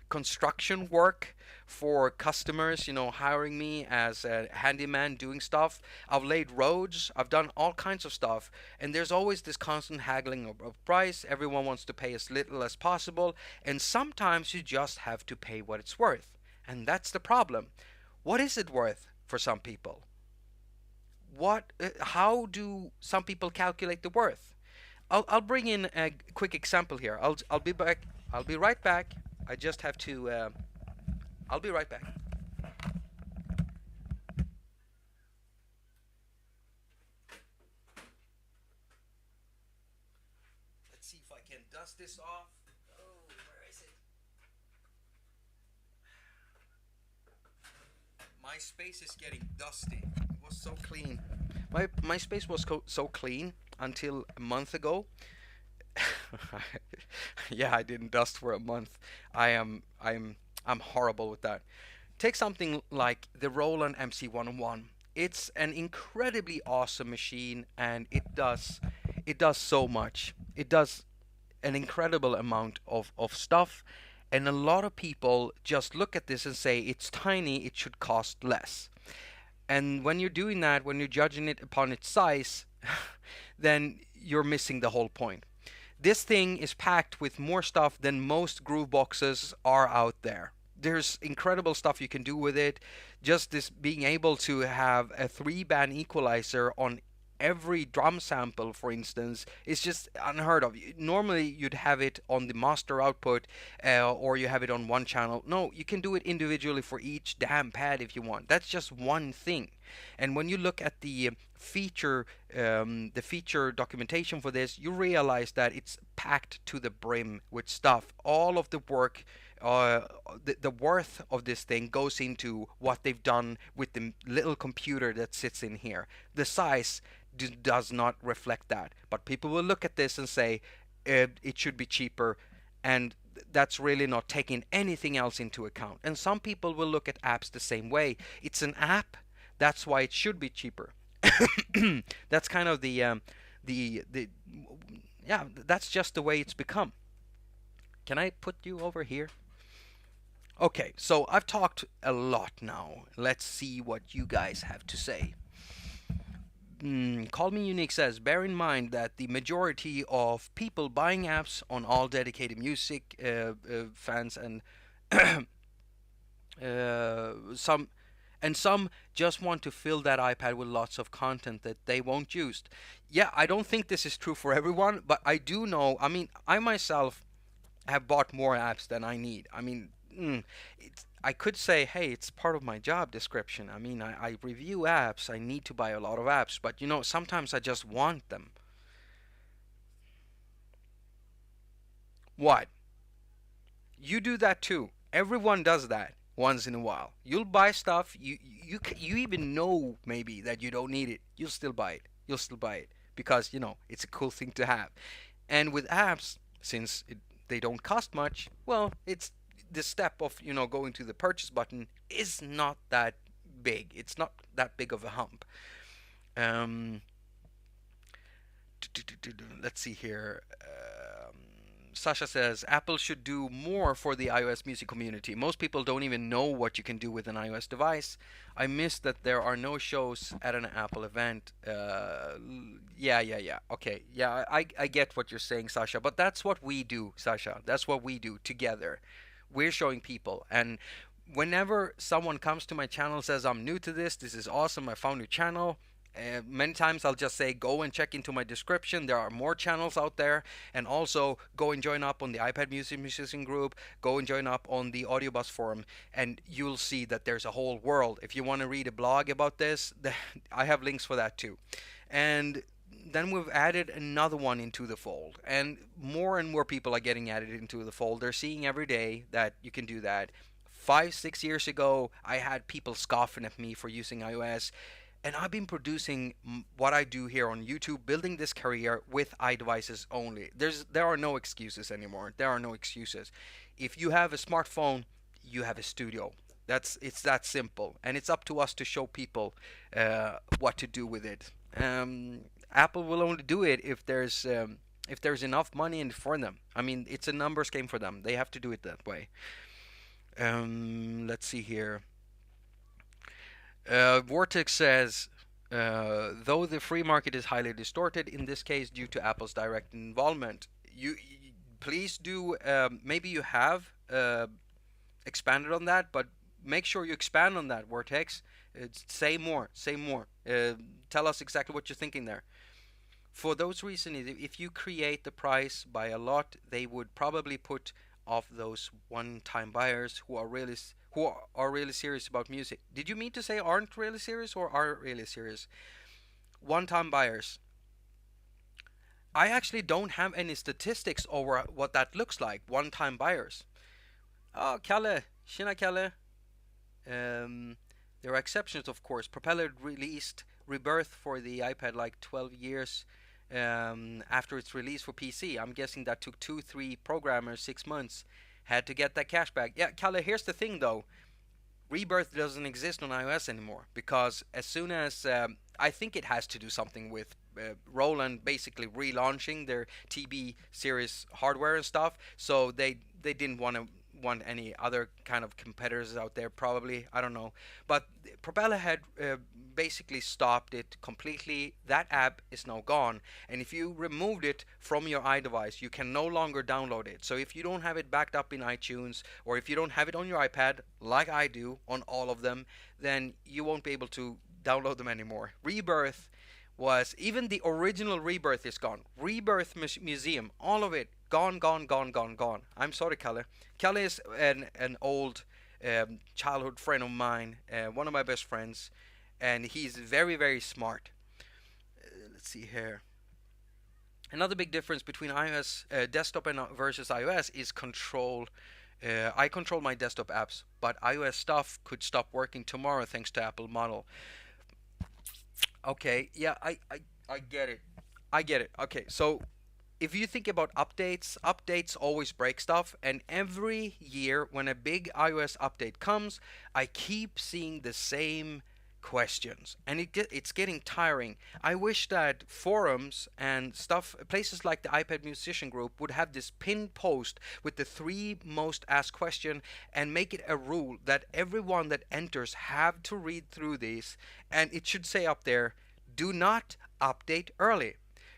construction work for customers, hiring me as a handyman doing stuff. I've laid roads, I've done all kinds of stuff, and there's always this constant haggling of price. Everyone wants to pay as little as possible, and sometimes you just have to pay what it's worth. And that's the problem. What is it worth for some people? How do some people calculate the worth? I'll bring in a quick example here. I'll be back. I'll be right back. I just have to. I'll be right back. Let's see if I can dust this off. Oh, where is it? My space is getting dusty. It was so clean. My space was so clean until a month ago. Yeah, I didn't dust for a month. I'm horrible with that. Take something like the Roland MC101. It's an incredibly awesome machine, and it does so much. It does an incredible amount of stuff, and a lot of people just look at this and say it's tiny, it should cost less. And when you're doing that, when you're judging it upon its size, then you're missing the whole point. This thing is packed with more stuff than most groove boxes are out there. There's incredible stuff you can do with it. Just this being able to have a 3-band equalizer on every drum sample, for instance, is just unheard of. Normally, you'd have it on the master output, or you have it on one channel. No, you can do it individually for each damn pad if you want. That's just one thing. And when you look at the feature documentation for this, you realize that it's packed to the brim with stuff. All of the work, uh, the worth of this thing goes into what they've done with the little computer that sits in here. The size does not reflect that, but people will look at this and say it should be cheaper, and that's really not taking anything else into account. And some people will look at apps the same way. It's an app, that's why it should be cheaper. That's kind of the yeah, that's just the way it's become. Can I put you over here? Okay, so I've talked a lot now. Let's see what you guys have to say. Call Me Unique says, bear in mind that the majority of people buying apps on all dedicated music fans and some some just want to fill that iPad with lots of content that they won't use. Yeah, I don't think this is true for everyone, but I do know. I mean, I myself have bought more apps than I need. I mean, I could say, hey, it's part of my job description. I mean, I review apps. I need to buy a lot of apps, but sometimes I just want them. What? You do that too. Everyone does that once in a while. You'll buy stuff you even know maybe that you don't need it. You'll still buy it. You'll still buy it because it's a cool thing to have. And with apps, since they don't cost much, well, it's the step of going to the purchase button is not that big. It's not that big of a hump. Um, let's see here. Sasha says Apple should do more for the iOS music community. Most people don't even know what you can do with an iOS device. I miss that there are no shows at an Apple event. Yeah. Okay, yeah, I get what you're saying, Sasha. But that's what we do, Sasha. That's what we do together. We're showing people. And whenever someone comes to my channel and says, I'm new to this is awesome, I found your channel. Many times I'll just say go and check into my description. There are more channels out there, and also go and join up on the iPad Music Musician group. Go and join up on the Audiobus forum, and you'll see that there's a whole world. If you want to read a blog about this, I have links for that too. And then we've added another one into the fold, and more people are getting added into the fold. They're seeing every day that you can do that. 5-6 years ago, I had people scoffing at me for using iOS. And I've been producing what I do here on YouTube, building this career with iDevices only. There are no excuses anymore. There are no excuses. If you have a smartphone, you have a studio. It's that simple, and it's up to us to show people what to do with it. Apple will only do it if there's enough money in for them. I mean, it's a numbers game for them. They have to do it that way. Let's see here. Vortex says, though the free market is highly distorted in this case due to Apple's direct involvement, you please do. Maybe you have expanded on that, but make sure you expand on that, Vortex. Say more. Say more. Tell us exactly what you're thinking there. For those reasons, if you create the price by a lot, they would probably put off those one-time buyers who are really serious about music. Did you mean to say aren't really serious or are really serious? One-time buyers. I actually don't have any statistics over what that looks like. One-time buyers. Oh, Kalle. Tjena, Kalle. There are exceptions, of course. Propeller released Rebirth for the iPad like 12 years after its release for PC. I'm guessing that took 2-3 programmers 6 months. Had to get that cash back. Yeah, Kalle, here's the thing though. Rebirth doesn't exist on iOS anymore because as soon as I think it has to do something with Roland basically relaunching their TB series hardware and stuff, so they didn't want to want any other kind of competitors out there, probably. I don't know. But Propeller had basically stopped it completely. That app is now gone. And if you removed it from your iDevice, you can no longer download it. So if you don't have it backed up in iTunes, or if you don't have it on your iPad, like I do on all of them, then you won't be able to download them anymore. Rebirth was, even the original Rebirth is gone. Rebirth Museum, all of it, gone, gone, gone, gone, gone. I'm sorry, Kalle. Kalle is an old childhood friend of mine, one of my best friends, and he's very, very smart. Let's see here. Another big difference between iOS desktop and versus iOS is control. I control my desktop apps, but iOS stuff could stop working tomorrow thanks to Apple model. Okay, yeah, I get it. I get it. Okay, so if you think about updates, updates always break stuff, and every year when a big iOS update comes, I keep seeing the same questions, and it's getting tiring. I wish that forums and stuff, places like the iPad Musician Group, would have this pinned post with the three most asked question, and make it a rule that everyone that enters have to read through these, and it should say up there, do not update early.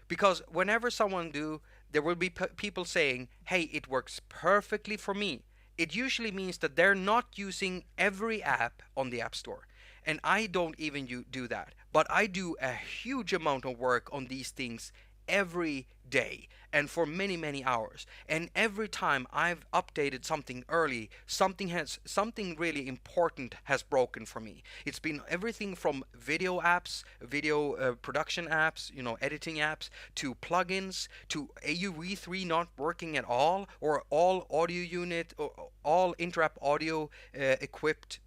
Because whenever someone do, there will be people saying, hey, it works perfectly for me. It usually means that they're not using every app on the App Store. And I don't even do that. But I do a huge amount of work on these things every day and for many, many hours. And every time I've updated something early, something really important has broken for me. It's been everything from video apps, video production apps, editing apps, to plugins, to AUV3 not working at all, or all audio unit, or all Interapp audio equipped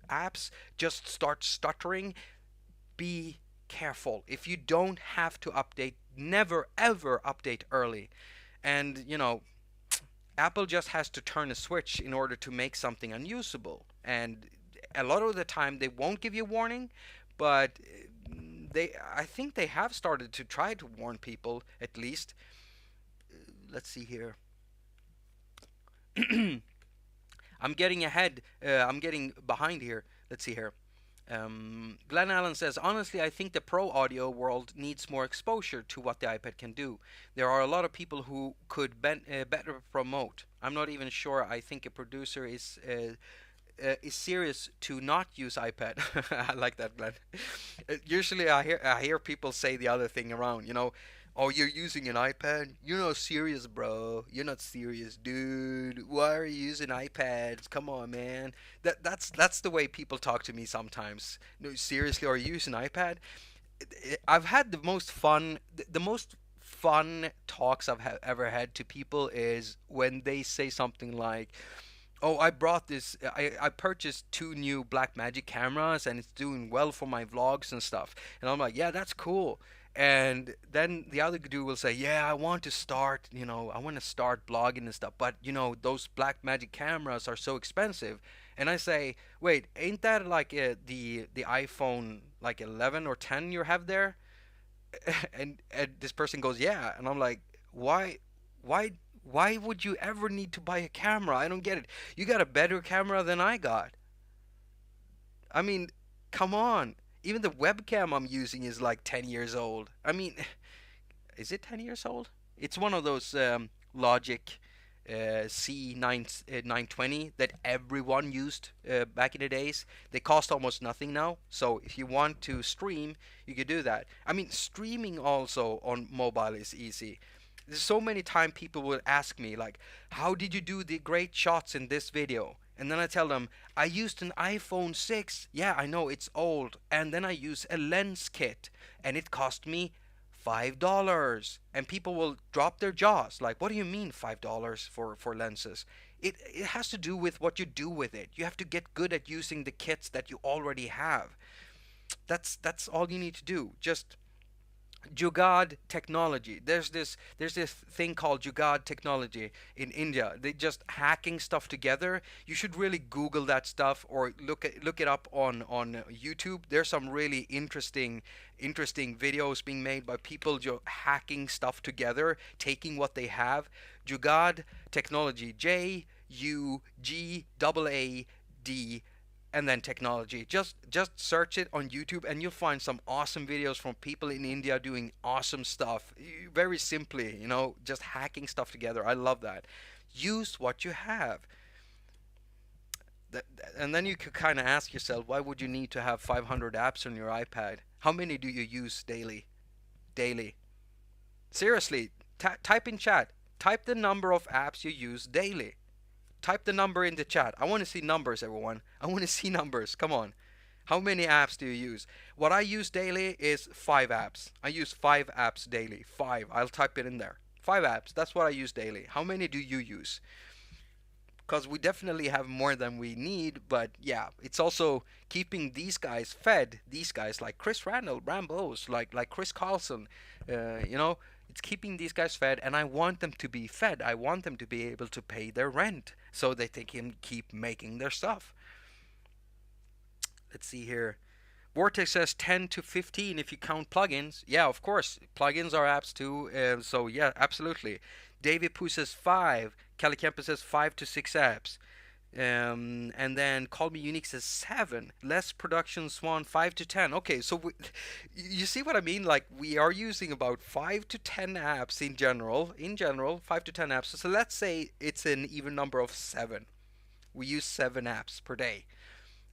apps just start stuttering. Be careful. If you don't have to update, never ever update early. And Apple just has to turn a switch in order to make something unusable. And a lot of the time they won't give you a warning, but I think they have started to try to warn people at least. Let's see here. I'm getting ahead. I'm getting behind here. Let's see here. Glenn Allen says, honestly, I think the pro audio world needs more exposure to what the iPad can do. There are a lot of people who could better promote. I'm not even sure. I think a producer is serious to not use iPad. I like that, Glenn. Usually, I hear people say the other thing around. Oh, you're using an iPad? You're not serious, bro. You're not serious, dude. Why are you using iPads? Come on, man. That's the way people talk to me sometimes. No, seriously, are you using iPad? I've had the most fun talks I've ever had to people is when they say something like, oh, I brought this. I purchased two new Blackmagic cameras, and it's doing well for my vlogs and stuff. And I'm like, yeah, that's cool. And then the other dude will say, yeah, I want to start, I want to start blogging and stuff, but those Blackmagic cameras are so expensive. And I say, wait, ain't that like the iPhone like 11 or 10 you have there? And this person goes, yeah. And I'm like, why why would you ever need to buy a camera? I don't get it. You got a better camera than I got. I mean, come on. Even the webcam I'm using is like 10 years old. I mean, is it 10 years old? It's one of those Logic C920 that everyone used back in the days. They cost almost nothing now. So if you want to stream, you could do that. I mean, streaming also on mobile is easy. There's so many times people will ask me like, how did you do the great shots in this video? And then I tell them, I used an iPhone 6. Yeah, I know it's old. And then I use a lens kit. And it cost me $5. And people will drop their jaws. Like, what do you mean $5 for lenses? It has to do with what you do with it. You have to get good at using the kits that you already have. That's all you need to do. Just Jugaad technology. There's this thing called Jugaad technology in India. They just hacking stuff together. You should really Google that stuff or look it up on YouTube. There's some really interesting videos being made by people hacking stuff together, taking what they have. Jugaad technology. WWDC and then technology. Just search it on YouTube and you'll find some awesome videos from people in India doing awesome stuff. Very simply, just hacking stuff together. I love that. Use what you have. And then you could kind of ask yourself, why would you need to have 500 apps on your iPad? How many do you use daily? Daily. Seriously, type in chat. Type the number of apps you use daily. Type the number in the chat. I want to see numbers, everyone. I want to see numbers. Come on. How many apps do you use? What I use daily is 5 apps. I use 5 apps daily. 5. I'll type it in there. 5 apps. That's what I use daily. How many do you use? Because we definitely have more than we need, but yeah, it's also keeping these guys fed. These guys like Chris Randall, Rambos, like Chris Carlson, it's keeping these guys fed, and I want them to be fed. I want them to be able to pay their rent so that they can keep making their stuff. Let's see here. Vortex says 10 to 15 if you count plugins. Yeah, of course. Plugins are apps too. So yeah, absolutely. David Poo says 5. Kelly Kemper says 5 to 6 apps. And then Call Me Unique says 7. Less Production Swan 5 to 10. Okay, so you see what I mean? Like we are using about 5 to 10 apps in general. 5 to 10 apps. So let's say it's an even number of 7. We use 7 apps per day.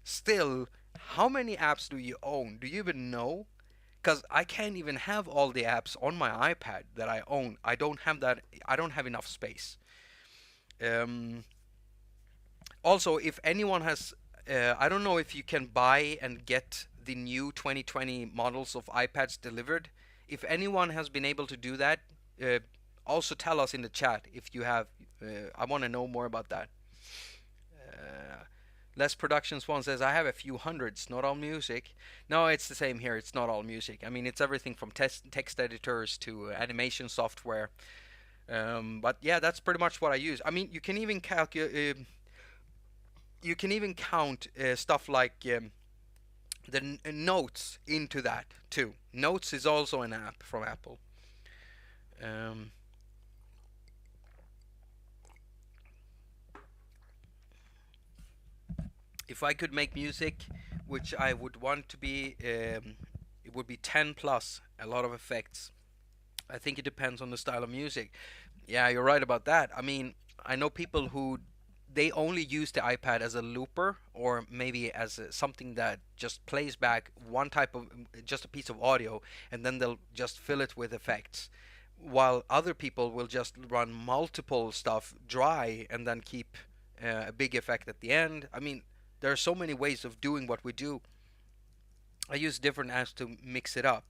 Still, how many apps do you own? Do you even know? Because I can't even have all the apps on my iPad that I own. I don't have that. I don't have enough space. Also, if anyone has, I don't know if you can buy and get the new 2020 models of iPads delivered. If anyone has been able to do that, also tell us in the chat if you have. I want to know more about that. Less Productions one says, I have a few hundreds, not all music. No, it's the same here. It's not all music. I mean, it's everything from text editors to animation software. But yeah, that's pretty much what I use. I mean, you can even calculate. You can even count stuff like the notes into that too. Notes is also an app from Apple. If I could make music, which I would want to be, it would be 10 plus, a lot of effects. I think it depends on the style of music. Yeah, you're right about that. I mean, I know people who they only use the iPad as a looper or maybe as something that just plays back one type of just a piece of audio, and then they'll just fill it with effects, while other people will just run multiple stuff dry and then keep a big effect at the end. I mean, there are so many ways of doing what we do. I use different apps to mix it up.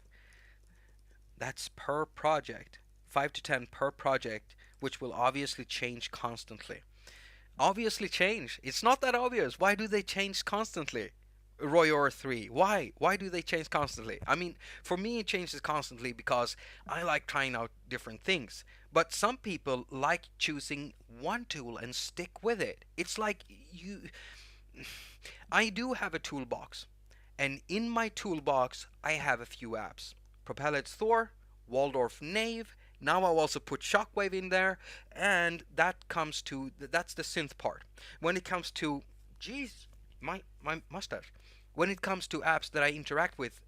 That's per project. 5 to 10 per project, which will obviously change constantly. Obviously change. It's not that obvious. Why do they change constantly? Roy or 3. Why? Why do they change constantly? I mean, for me it changes constantly because I like trying out different things. But some people like choosing one tool and stick with it. It's like I do have a toolbox. And in my toolbox I have a few apps. Propellets Thor, Waldorf Knave. Now I'll also put Shockwave in there, and that's the synth part. When it comes to, geez, my mustache. When it comes to apps that I interact with,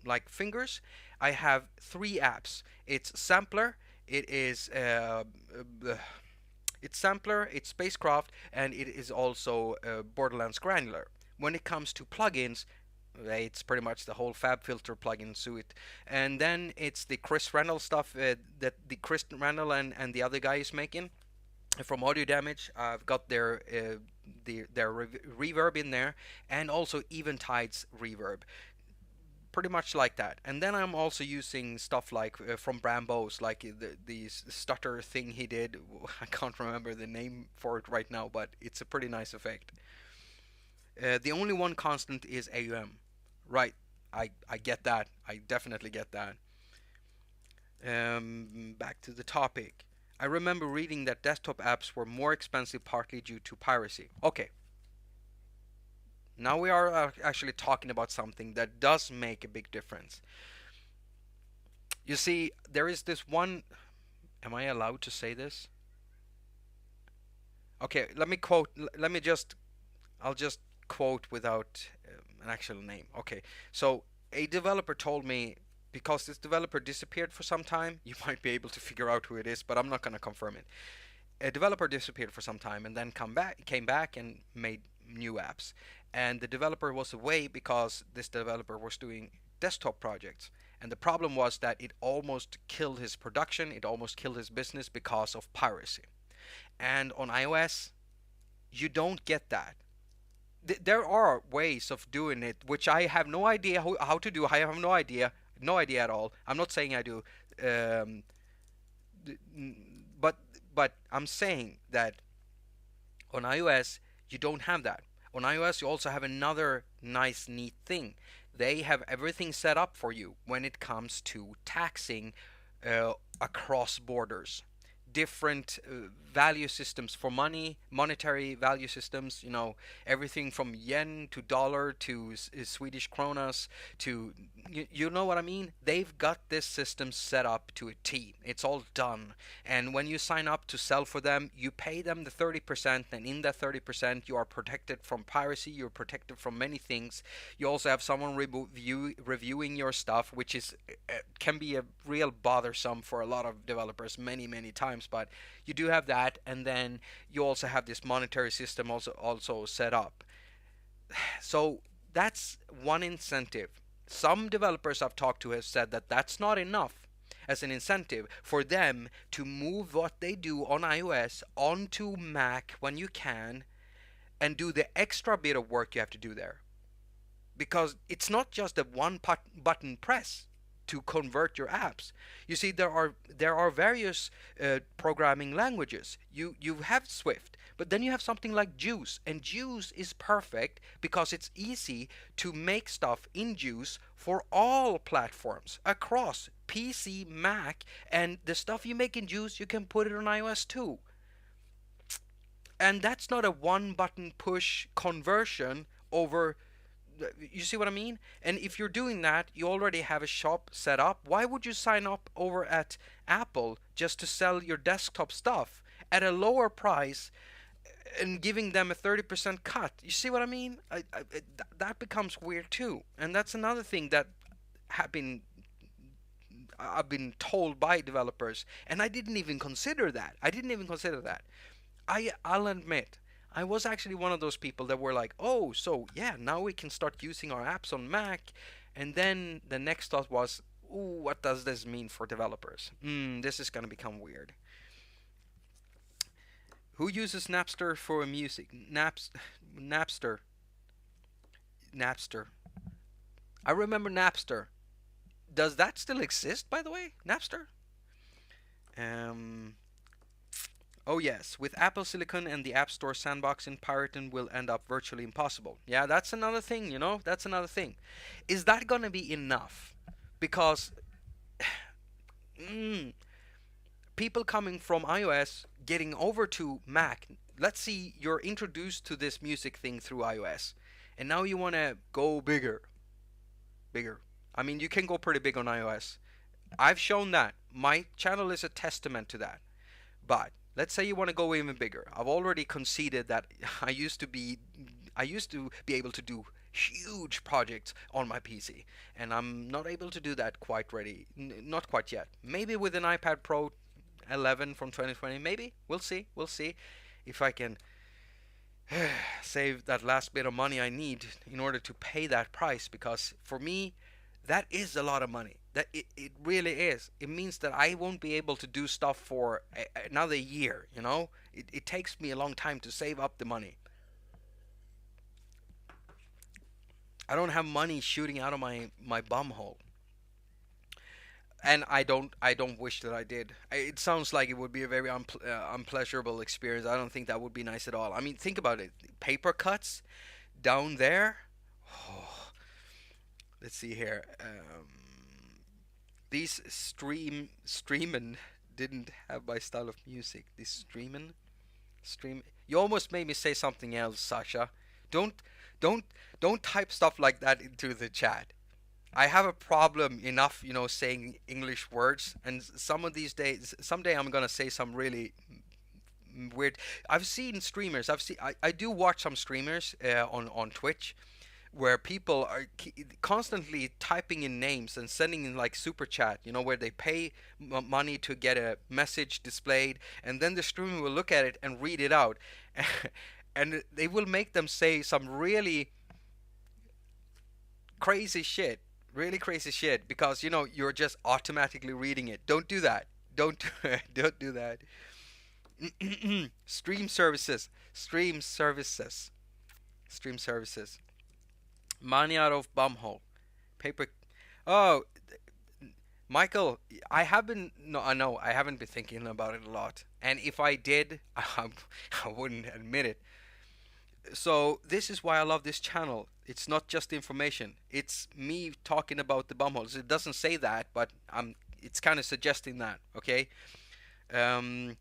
like fingers, I have 3 apps. It's Sampler, it's Sampler, it's Spacecraft, and it is also Borderlands Granular. When it comes to plugins, it's pretty much the whole Fabfilter plugin suite, and then it's the Chris Randall stuff that the Chris Randall and the other guy is making from Audio Damage. I've got their reverb in there, and also Eventide's reverb, pretty much like that. And then I'm also using stuff like from Brambos, like the stutter thing he did. I can't remember the name for it right now, but it's a pretty nice effect. The only one constant is AUM. Right, I get that. I definitely get that. Back to the topic. I remember reading that desktop apps were more expensive partly due to piracy. Okay. Now we are actually talking about something that does make a big difference. You see, there is this one... Am I allowed to say this? Okay, let me quote. Let me just. I'll just quote without an actual name. Okay, so a developer told me, because this developer disappeared for some time. You might be able to figure out who it is, but I'm not gonna confirm it. A developer disappeared for some time and then came back and made new apps. And the developer was away because this developer was doing desktop projects. And the problem was that it almost killed his production, it almost killed his business because of piracy. And on iOS, you don't get that. There are ways of doing it which I have no idea how to do. I have no idea, no idea at all. I'm not saying I do. Um, but I'm saying that on iOS you don't have that. On iOS you also have another nice neat thing. They have everything set up for you when it comes to taxing across borders. Different value systems for money, monetary value systems, everything from yen to dollar to Swedish kronas to, you know what I mean? They've got this system set up to a T. It's all done. And when you sign up to sell for them, you pay them the 30%, and in that 30%, you are protected from piracy, you're protected from many things. You also have someone reviewing your stuff, which can be a real bothersome for a lot of developers many times, but you do have that, and then you also have this monetary system also set up. So that's one incentive. Some developers I've talked to have said that that's not enough as an incentive for them to move what they do on iOS onto Mac when you can, and do the extra bit of work you have to do there. Because it's not just a one button press to convert your apps. You see, there are various programming languages. You have Swift, but then you have something like Juice, and Juice is perfect because it's easy to make stuff in Juice for all platforms across PC, Mac, and the stuff you make in Juice you can put it on iOS too. And that's not a one button push conversion over, you see what I mean? And if you're doing that, you already have a shop set up. Why would you sign up over at Apple just to sell your desktop stuff at a lower price and giving them a 30% cut? You see what I mean? That becomes weird too. And that's another thing that have been I've been told by developers, and I didn't even consider that. I didn't even consider that. I'll admit, I was actually one of those people that were like, oh, so yeah, now we can start using our apps on Mac. And then the next thought was, ooh, what does this mean for developers? This is gonna become weird. Who uses Napster for music? Napster. Napster. I remember Napster. Does that still exist, by the way? Napster? Um, Oh yes, with Apple Silicon and the App Store sandbox in Piraten will end up virtually impossible. Yeah, that's another thing, That's another thing. Is that gonna be enough? Because mm, people coming from iOS getting over to Mac, let's see, you're introduced to this music thing through iOS, and now you wanna go bigger. Bigger. I mean, you can go pretty big on iOS. I've shown that. My channel is a testament to that. But let's say you want to go even bigger. I've already conceded that I used to be able to do huge projects on my PC, and I'm not able to do that quite ready. Not quite yet. Maybe with an iPad Pro 11 from 2020, maybe. We'll see. We'll see if I can save that last bit of money I need in order to pay that price, because for me that is a lot of money. It really is. It means that I won't be able to do stuff for another year. It takes me a long time to save up the money. I don't have money shooting out of my bum hole. And I don't wish that I did. It sounds like it would be a very unpleasurable experience. I don't think that would be nice at all. I mean, think about it. Paper cuts down there. Oh, let's see here. These streamin' didn't have my style of music. This stream. You almost made me say something else, Sasha. Don't don't don't type stuff like that into the chat. I have a problem enough, saying English words, and some of these days, someday I'm gonna say some really weird. I've seen streamers. I do watch some streamers on Twitch where people are constantly typing in names and sending in like super chat, where they pay money to get a message displayed, and then the streamer will look at it and read it out, and they will make them say some crazy shit, really crazy shit, because you're just automatically reading it. Don't do that. Don't don't do that. Stream services, stream services, stream services. Money out of bumhole. Paper. Oh, Michael, I haven't. No, I know I haven't been thinking about it a lot. And if I did, I wouldn't admit it. So this is why I love this channel. It's not just information. It's me talking about the bumholes. It doesn't say that, but It's kind of suggesting that. Okay. Um,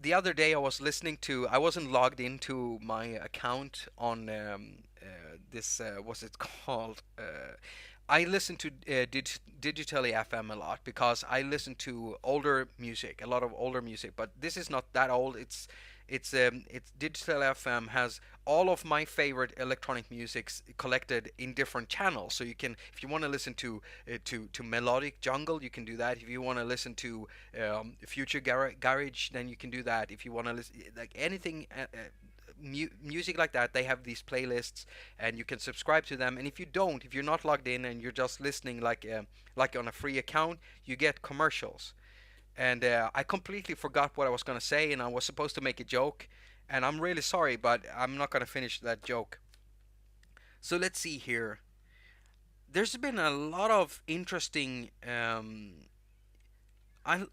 the other day I was listening to. I wasn't logged into my account on this. What's it called? I listen to digitally FM a lot because I listen to older music, a lot of older music. But this is not that old. It's digital FM has all of my favorite electronic musics collected in different channels. So you can, if you want to listen to melodic jungle, you can do that. If you want to listen to future garage, then you can do that. If you want to listen like anything. Music like that, they have these playlists and you can subscribe to them. And if you don't, if you're not logged in and you're just listening like on a free account, you get commercials. And I completely forgot what I was going to say, and I was supposed to make a joke, and I'm really sorry, but I'm not going to finish that joke. So let's see here. There's been a lot of interesting I I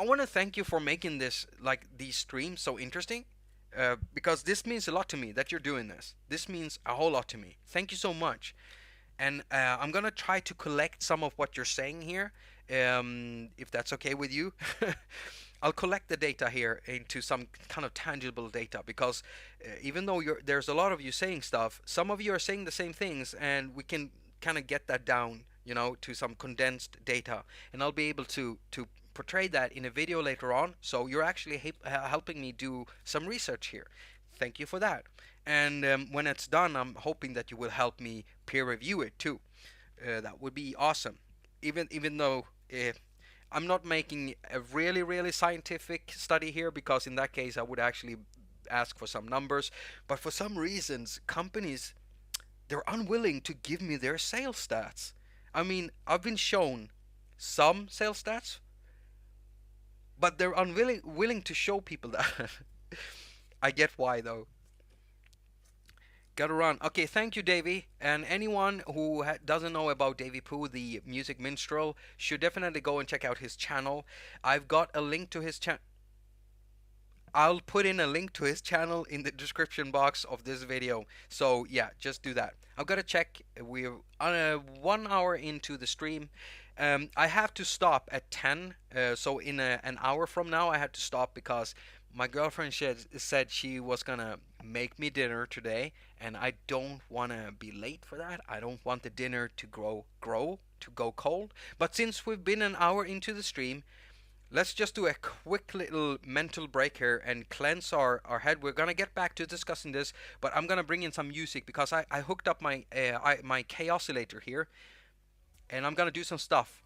want to thank you for making this, like, these streams so interesting. Because this means a lot to me that you're doing this. This means a whole lot to me. Thank you so much. And I'm gonna try to collect some of what you're saying here, if that's okay with you. I'll collect the data here into some kind of tangible data, because even though there's a lot of you saying stuff, some of you are saying the same things, and we can kind of get that down, to some condensed data, and I'll be able to portray that in a video later on. So you're actually helping me do some research here. Thank you for that. And when it's done, I'm hoping that you will help me peer review it too. That would be awesome. Even though I'm not making a really scientific study here, because in that case I would actually ask for some numbers. But for some reasons, companies, they're unwilling to give me their sales stats. I mean, I've been shown some sales stats, but they're willing to show people that. I get why though. Gotta run. Okay, thank you, Davey. And anyone who doesn't know about Davey Poo, the music minstrel, should definitely go and check out his channel. I've got a link to his channel. I'll put in a link to his channel in the description box of this video. So yeah, just do that. I've got to check. We're on 1 hour into the stream. I have to stop at 10. So in an hour from now, I had to stop because my girlfriend said she was gonna make me dinner today, and I don't want to be late for that. I don't want the dinner to go cold. But since we've been an hour into the stream, let's just do a quick little mental break here and cleanse our head. We're gonna get back to discussing this, but I'm gonna bring in some music because I hooked up my my K oscillator here, and I'm gonna do some stuff.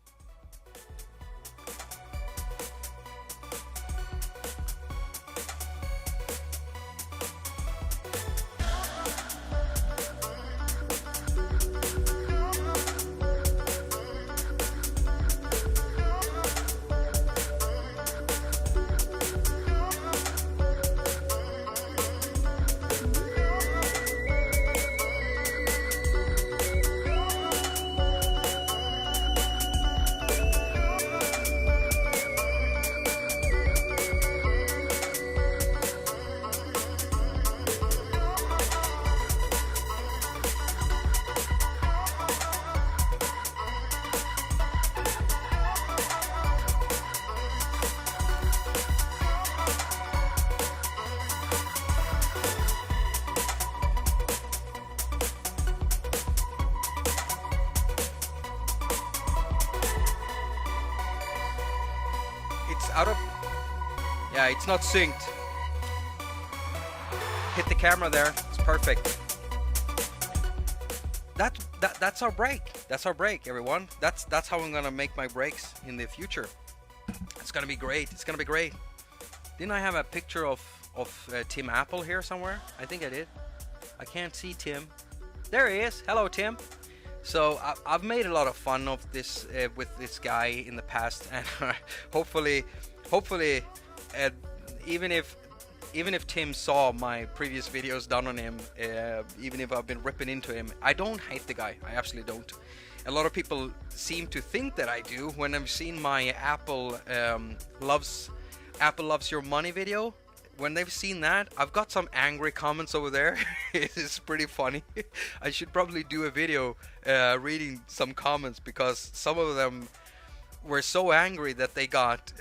Yeah, it's not synced. Hit the camera there. It's perfect. That's our break. That's our break, everyone. That's how I'm gonna make my breaks in the future. It's gonna be great. It's gonna be great. Didn't I have a picture of Tim Apple here somewhere? I think I did. I can't see Tim. There he is. Hello, Tim. So I've made a lot of fun of this with this guy in the past, and hopefully, uh, even if Tim saw my previous videos done on him, even if I've been ripping into him, I don't hate the guy. I absolutely don't. A lot of people seem to think that I do when I've seen my Apple loves your money video. When they've seen that, I've got some angry comments over there. It's pretty funny. I should probably do a video reading some comments, because some of them were so angry that they got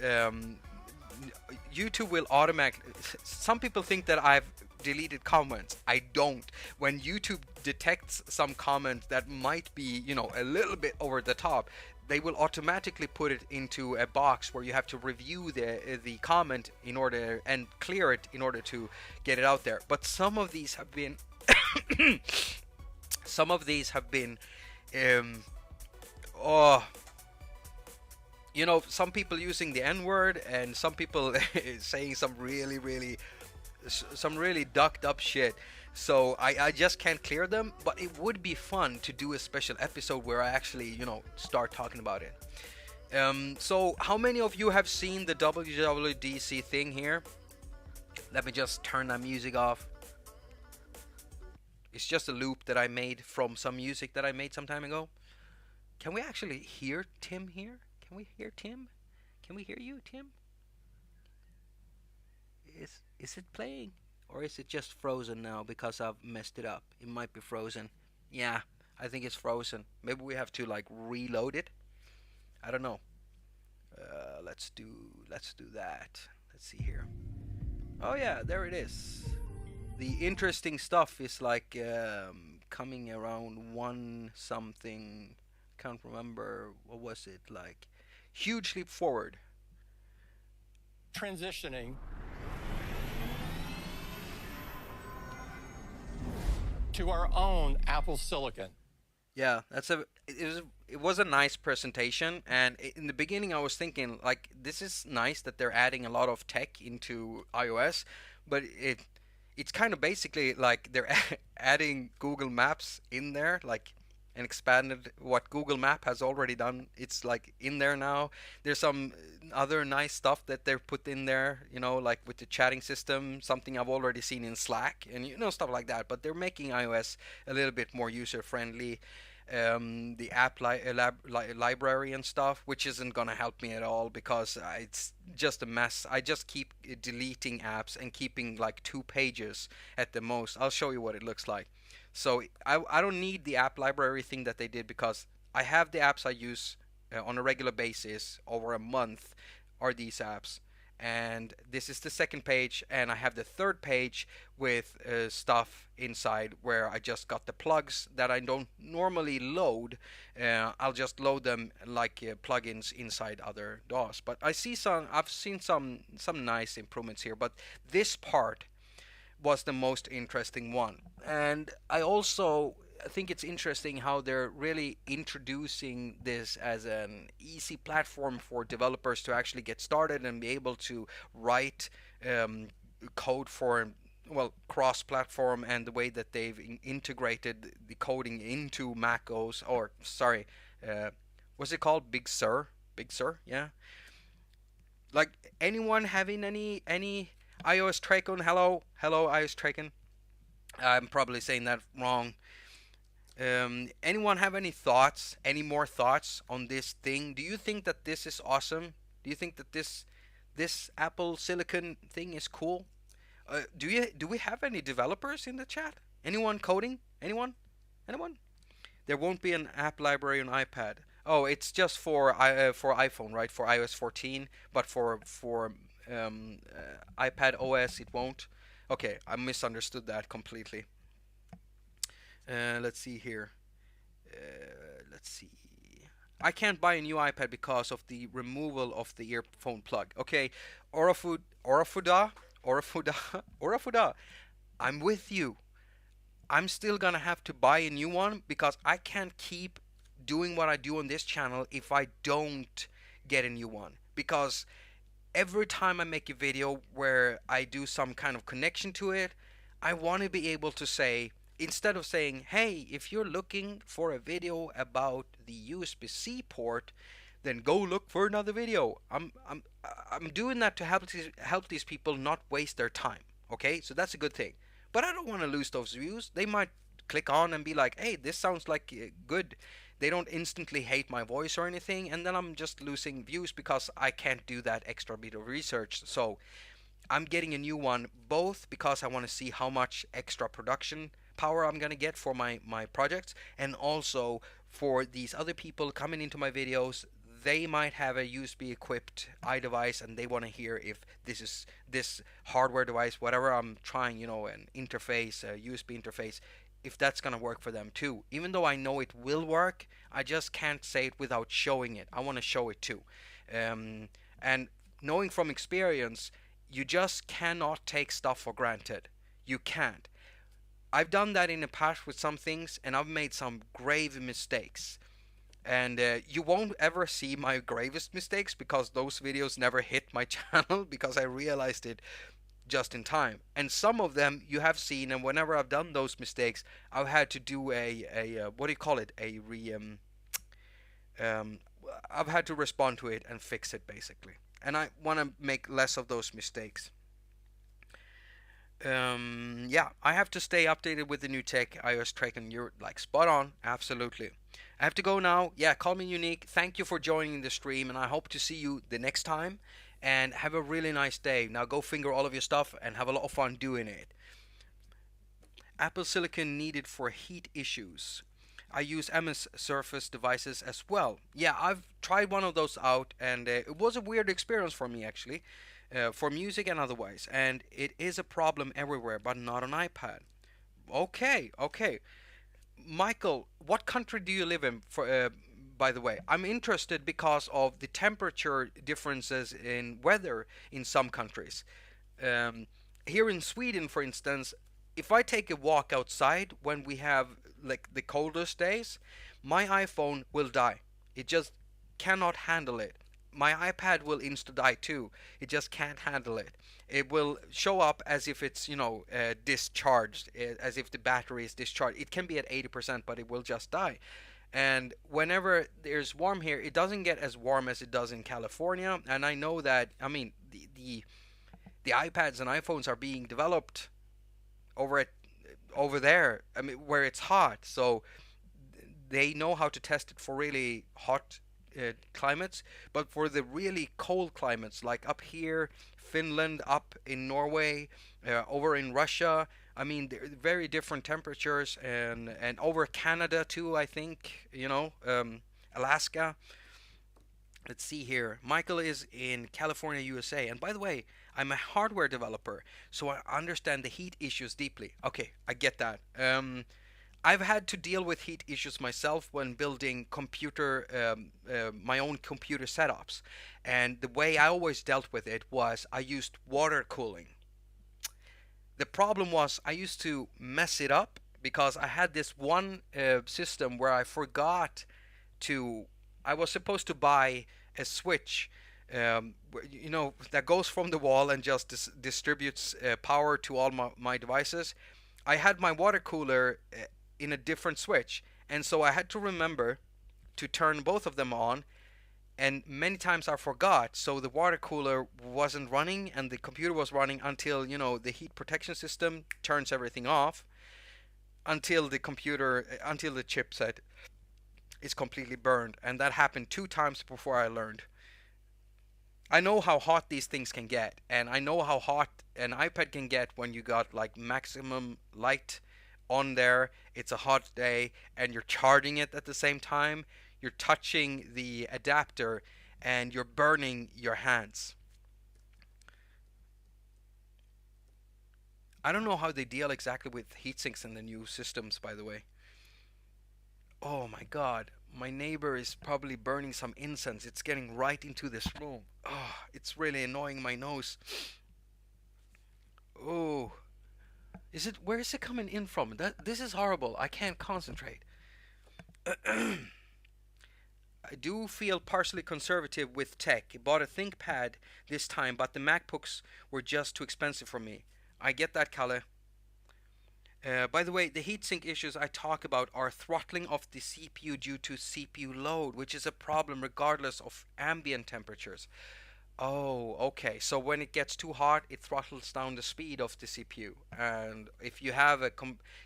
YouTube will automatically. Some people think that I've deleted comments. I don't. When YouTube detects some comment that might be, a little bit over the top, they will automatically put it into a box where you have to review the comment in order and clear it in order to get it out there. But some of these have been oh, some people using the N-word, and some people saying some really ducked up shit. So I just can't clear them, but it would be fun to do a special episode where I actually, start talking about it. So how many of you have seen the WWDC thing here? Let me just turn that music off. It's just a loop that I made from some music that I made some time ago. Can we actually hear Tim here? Can we hear Tim? Can we hear you, Tim? Is it playing? Or is it just frozen now because I've messed it up? It might be frozen. Yeah, I think it's frozen. Maybe we have to reload it. I don't know. Let's do that. Let's see here. Oh yeah, there it is. The interesting stuff is coming around one something. Can't remember, what was it like? Huge leap forward. Transitioning to our own Apple Silicon. Yeah, it was a nice presentation, and in the beginning I was thinking this is nice that they're adding a lot of tech into iOS, but it's kind of basically like they're adding Google Maps in there, and expanded what Google Map has already done. It's in there now. There's some other nice stuff that they've put in there, with the chatting system, something I've already seen in Slack, and stuff like that. But they're making iOS a little bit more user friendly. The app library and stuff, which isn't gonna help me at all, because it's just a mess. I just keep deleting apps and keeping 2 pages at the most. I'll show you what it looks like. So I don't need the app library thing that they did, because I have the apps I use on a regular basis over a month are these apps. And this is the second page, and I have the third page with stuff inside where I just got the plugs that I don't normally load. I'll just load them like plugins inside other DAWs. But I've seen some nice improvements here, but this part was the most interesting one. And I also think it's interesting how they're really introducing this as an easy platform for developers to actually get started and be able to write code for cross-platform, and the way that they've integrated the coding into Mac OS, or sorry, what's it called? Big Sur, yeah. Anyone having any iOS Tracon? Hello iOS Tracon. I'm probably saying that wrong. Anyone have any thoughts? Any more thoughts on this thing? Do you think that this is awesome? Do you think that this Apple Silicon thing is cool? Do we have any developers in the chat? Anyone coding? Anyone? There won't be an app library on iPad. Oh, it's just for iPhone, right? For iOS 14, but for iPad OS it won't. Okay, I misunderstood that completely. Let's see here. Let's see. I can't buy a new iPad because of the removal of the earphone plug. Okay, Orafuda, Orafuda, Orafuda. I'm with you. I'm still gonna have to buy a new one because I can't keep doing what I do on this channel if I don't get a new one. Because every time I make a video where I do some kind of connection to it, I want to be able to say, instead of saying, hey, if you're looking for a video about the USB-C port, then go look for another video. I'm doing that to help these people not waste their time. Okay, so that's a good thing. But I don't want to lose those views. They might click on and be like, hey, this sounds like good. They don't instantly hate my voice or anything, and then I'm just losing views because I can't do that extra bit of research. So I'm getting a new one both because I want to see how much extra production power I'm gonna get for my projects, and also for these other people coming into my videos. They might have a USB equipped iDevice and they want to hear if this hardware device, whatever I'm trying, an interface, a USB interface, if that's gonna work for them too. Even though I know it will work, I just can't say it without showing it. I want to show it too. And knowing from experience, you just cannot take stuff for granted. You can't. I've done that in the past with some things, and I've made some grave mistakes. And you won't ever see my gravest mistakes because those videos never hit my channel because I realized it just in time. And some of them you have seen, and whenever I've done those mistakes, I've had to do a what do you call it? Um, I've had to respond to it and fix it basically. And I want to make less of those mistakes. Yeah, I have to stay updated with the new tech, iOS tech, and you're like spot on, absolutely. I have to go now. Yeah, call me Unique. Thank you for joining the stream, and I hope to see you the next time. And have a really nice day. Now go finger all of your stuff and have a lot of fun doing it. Apple Silicon needed for heat issues. I use MS Surface devices as well. Yeah, I've tried one of those out, and it was a weird experience for me actually, for music and otherwise. And it is a problem everywhere, but not on iPad. Okay, okay. Michael, what country do you live in? By the way, I'm interested because of the temperature differences in weather in some countries. Um, Here in Sweden, for instance, if I take a walk outside when we have like the coldest days, my iPhone will die. It just cannot handle it. My iPad will insta die too. It just can't handle it. It will show up as if it's discharged, as if the battery is discharged. It can be at 80%, but it will just die. And whenever there's warm here, it doesn't get as warm as it does in California. And I know that, I mean, the iPads and iPhones are being developed over at over there. I mean, where it's hot, so they know how to test it for really hot climates. But for the really cold climates, like up here, Finland, up in Norway, over in Russia. I mean, they're very different temperatures, and over Canada too. I think Alaska. Let's see here. Michael is in California, USA. And by the way, I'm a hardware developer, so I understand the heat issues deeply. Okay, I get that. I've had to deal with heat issues myself when building my own computer setups. And the way I always dealt with it was I used water cooling. The problem was I used to mess it up because I had this one system where I forgot to. I was supposed to buy a switch, that goes from the wall and just distributes power to all my devices. I had my water cooler in a different switch, and so I had to remember to turn both of them on, and many times I forgot, so the water cooler wasn't running and the computer was running until the heat protection system turns everything off, until the chipset is completely burned. And that happened 2 times before I learned. I know how hot these things can get, and I know how hot an iPad can get when you got like maximum light on there. It's a hot day and you're charging it at the same time. You're touching the adapter and you're burning your hands. I don't know how they deal exactly with heat sinks in the new systems, by the way. Oh my god. My neighbor is probably burning some incense. It's getting right into this room. Oh, it's really annoying my nose. Oh, is it? Where is it coming in from? This is horrible. I can't concentrate. I do feel partially conservative with tech. Bought a ThinkPad this time, but the MacBooks were just too expensive for me. I get that, Kalle. By the way, the heatsink issues I talk about are throttling of the CPU due to CPU load, which is a problem regardless of ambient temperatures. Oh, okay. So when it gets too hot, it throttles down the speed of the CPU. And if you have a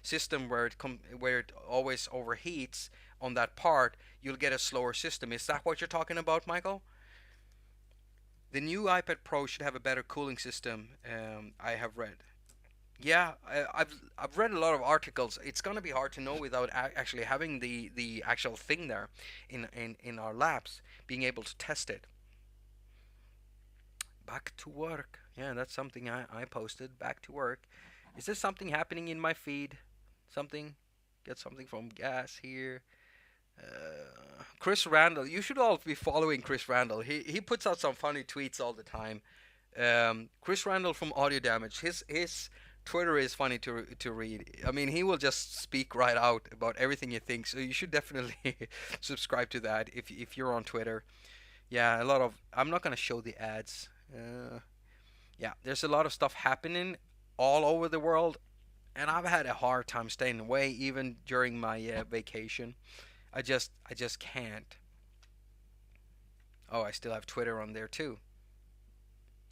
system where where it always overheats on that part, you'll get a slower system. Is that what you're talking about, Michael? The new iPad Pro should have a better cooling system. I have read. Yeah, I've read a lot of articles. It's gonna be hard to know without actually having the actual thing there in our labs, being able to test it. Back to work. Yeah, that's something I posted. Back to work. Is there something happening in my feed? Something? Get something from gas here. Chris Randall. You should all be following Chris Randall. He puts out some funny tweets all the time. Chris Randall from Audio Damage. His Twitter is funny to read. I mean, he will just speak right out about everything he thinks. So you should definitely subscribe to that if you're on Twitter. Yeah, a lot of. I'm not gonna show the ads. Yeah, there's a lot of stuff happening all over the world, and I've had a hard time staying away even during my vacation. I just can't. Oh, I still have Twitter on there too.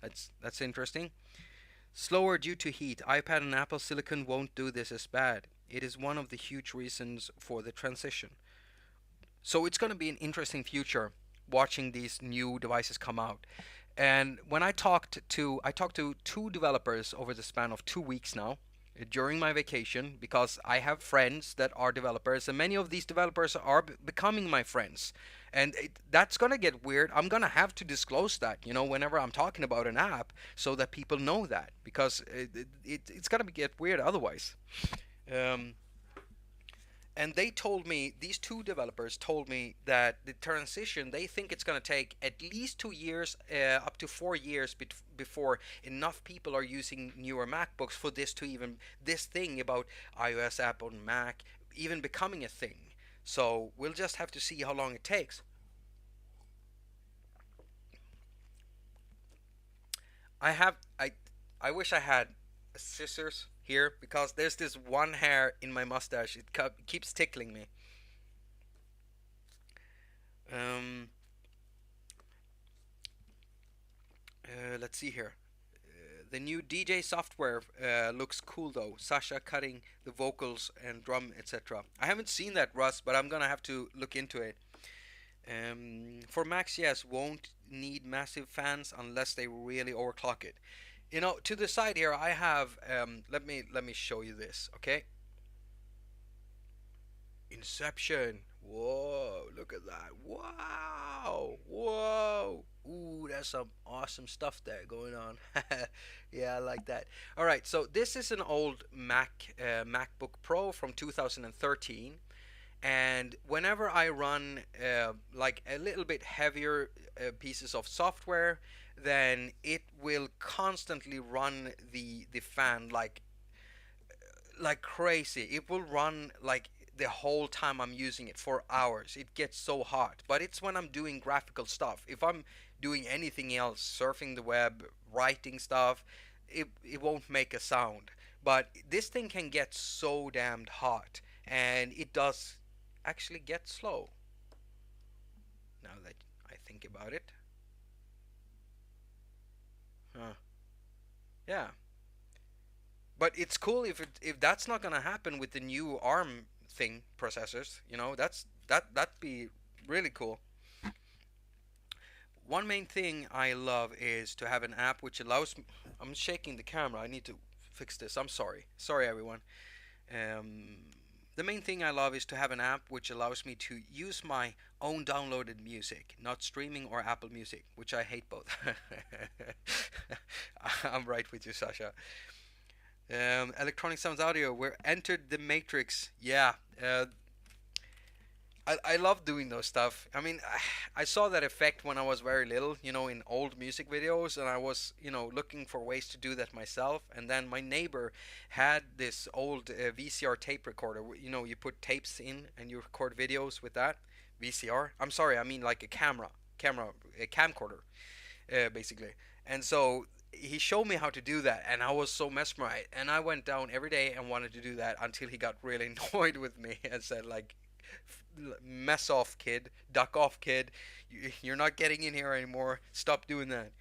That's interesting. Slower due to heat. iPad and Apple Silicon won't do this as bad. It is one of the huge reasons for the transition. So it's going to be an interesting future watching these new devices come out. And when I talked to two developers over the span of 2 weeks now during my vacation because I have friends that are developers and many of these developers are becoming my friends. And that's going to get weird. I'm going to have to disclose that, whenever I'm talking about an app so that people know that because it's going to get weird otherwise. Um, and they told me, these two developers told me that the transition, they think it's going to take at least 2 years, up to 4 years before enough people are using newer MacBooks for this thing about iOS app on Mac even becoming a thing. So we'll just have to see how long it takes. I have I wish I had scissors here because there's this one hair in my mustache. It keeps tickling me. Um, let's see here. The new DJ software looks cool though. Sasha cutting the vocals and drum, etc. I haven't seen that, Russ, but I'm gonna have to look into it. For Macs, yes, won't need massive fans unless they really overclock it. To the side here, I have. Let me show you this. Okay, Inception. Whoa, look at that. Wow, whoa. Ooh, that's some awesome stuff there going on. Yeah, I like that. All right, so this is an old MacBook Pro from 2013. And whenever I run like a little bit heavier pieces of software, then it will constantly run the fan like crazy. It will run like the whole time I'm using it for hours. It gets so hot. But it's when I'm doing graphical stuff. If I'm doing anything else, surfing the web, writing stuff, it won't make a sound. But this thing can get so damned hot, and it does actually get slow. Now that I think about it. Huh. Yeah. But it's cool if that's not gonna happen with the new ARM thing processors. That'd be really cool. One main thing I love is to have an app which allows me. I'm shaking the camera. I need to fix this. I'm sorry. Sorry, everyone. Um, the main thing I love is to have an app which allows me to use my own downloaded music, not streaming or Apple Music, which I hate both. I'm right with you, Sasha. Electronic Sounds Audio, we're entered the Matrix. Yeah, I love doing those stuff. I mean, I saw that effect when I was very little, in old music videos, and I was, looking for ways to do that myself. And then my neighbor had this old VCR tape recorder. You put tapes in and you record videos with that VCR. I'm sorry, I mean like a a camcorder, basically. And so he showed me how to do that, and I was so mesmerized. And I went down every day and wanted to do that until he got really annoyed with me and said like, mess off, kid. Duck off, kid. You're not getting in here anymore. Stop doing that.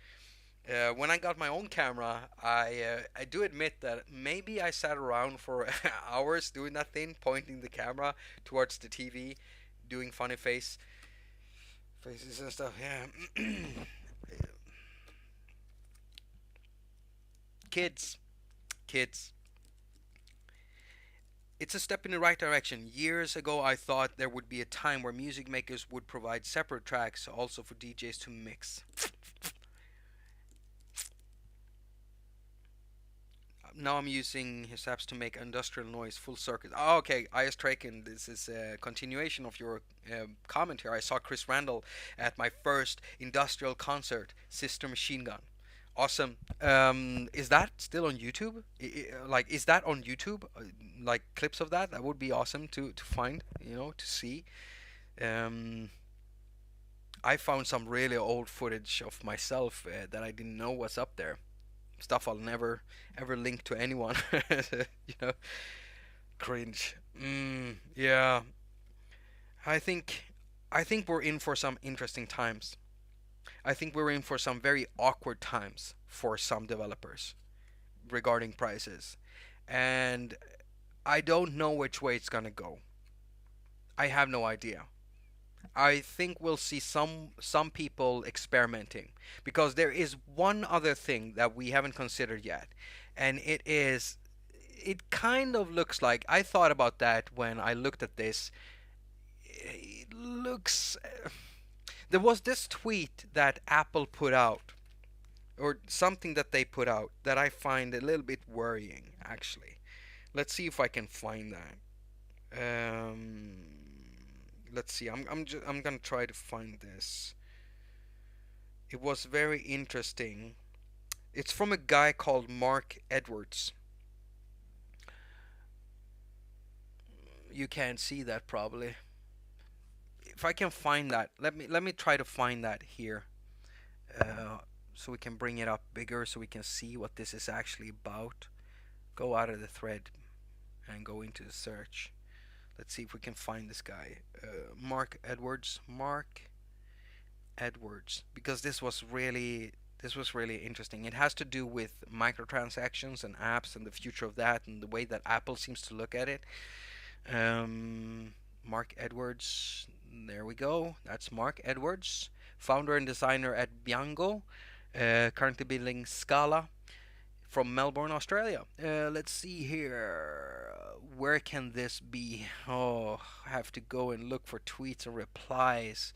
When I got my own camera, I do admit that maybe I sat around for hours doing that thing, pointing the camera towards the TV, doing funny faces and stuff. Yeah, kids, kids. It's a step in the right direction. Years ago, I thought there would be a time where music makers would provide separate tracks also for DJs to mix. Now I'm using his apps to make industrial noise full circuit. Oh, okay, I.S. Traken, this is a continuation of your comment here. I saw Chris Randall at my first industrial concert, Sister Machine Gun. Awesome. Is that still on YouTube? Like, is that on YouTube? Like clips of that? That would be awesome to find, to see. Um, I found some really old footage of myself that I didn't know was up there. Stuff I'll never ever link to anyone. you know, Cringe. Yeah. I think I think we're in for some interesting times. I think we're in for some very awkward times for some developers regarding prices. And I don't know which way it's gonna go. I have no idea. I think we'll see some people experimenting because there is one other thing that we haven't considered yet, and it kind of looks like I thought about that when I looked at this. It looks there was this tweet that Apple put out or something that they put out that I find a little bit worrying actually. Let's see if I can find that. Um, let's see. I'm gonna try to find this. It was very interesting. It's from a guy called Mark Edwards. You can't see that probably. If I can find that, let me try to find that here, uh, so we can bring it up bigger, so we can see what this is actually about. Go out of the thread and go into the search. Let's see if we can find this guy, Mark Edwards. Mark Edwards, because this was really interesting. It has to do with microtransactions and apps and the future of that and the way that Apple seems to look at it. Um, Mark Edwards, there we go. That's Mark Edwards, founder and designer at Biango, currently building Scala from Melbourne, Australia. Let's see here. Where can this be? Oh, I have to go and look for tweets and replies.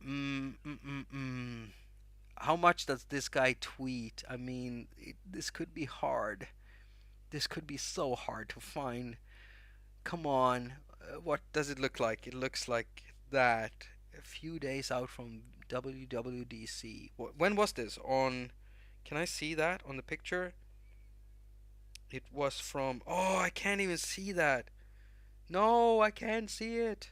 Mm, mm, mm, mm. How much does this guy tweet? I mean, this could be hard. This could be so hard to find. Come on. What does it look like? It looks like that. A few days out from WWDC. When was this? On. Can I see that on the picture? It was from. Oh, I can't even see that. No, I can't see it.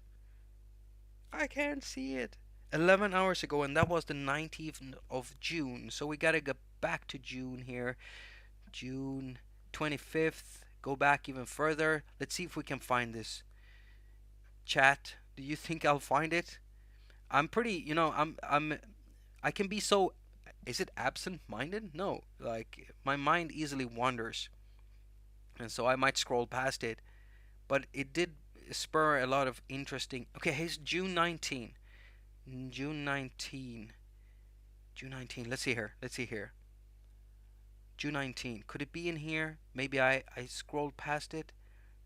I can't see it. 11 hours ago, and that was the 19th of June. So we gotta go back to June here. June 25th. Go back even further. Let's see if we can find this. Chat, do you think I'll find it? I'm pretty, I can be so. Is it absent-minded? No, like my mind easily wanders, and so I might scroll past it. But it did spur a lot of interesting. Okay, here's June 19. June 19. June 19. Let's see here. Let's see here. June 19. Could it be in here? Maybe I scrolled past it.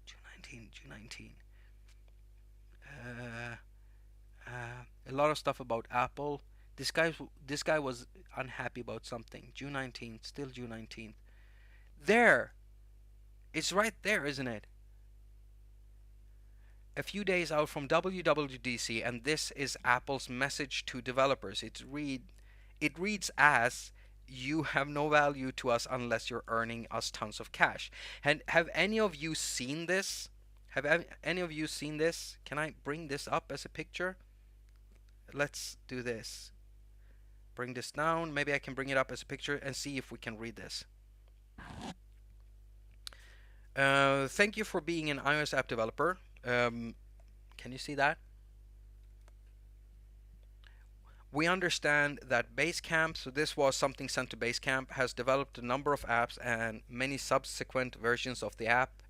June 19. June 19. Uh, a lot of stuff about Apple. This guy was unhappy about something. June 19th, still June 19th. There, it's right there, isn't it? a few days out from WWDC, and this is Apple's message to developers. It reads as, "You have no value to us unless you're earning us tons of cash." And have any of you seen this? Have any of you seen this? Can I bring this up as a picture? Let's do this. Bring this down. Maybe I can bring it up as a picture and see if we can read this. Thank you for being an iOS app developer. Can you see that? We understand that Basecamp, so this was something sent to Basecamp, has developed a number of apps and many subsequent versions of the app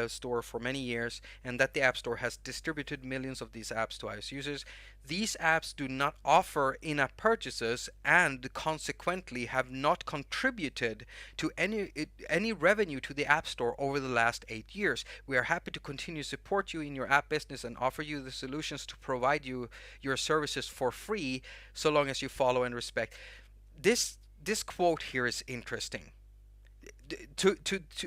store for many years, and that the App Store has distributed millions of these apps to iOS users. These apps do not offer in-app purchases and consequently have not contributed to any revenue to the App Store over the last 8 years. We are happy to continue to support you in your app business and offer you the solutions to provide you your services for free, so long as you follow and respect. This quote here is interesting. To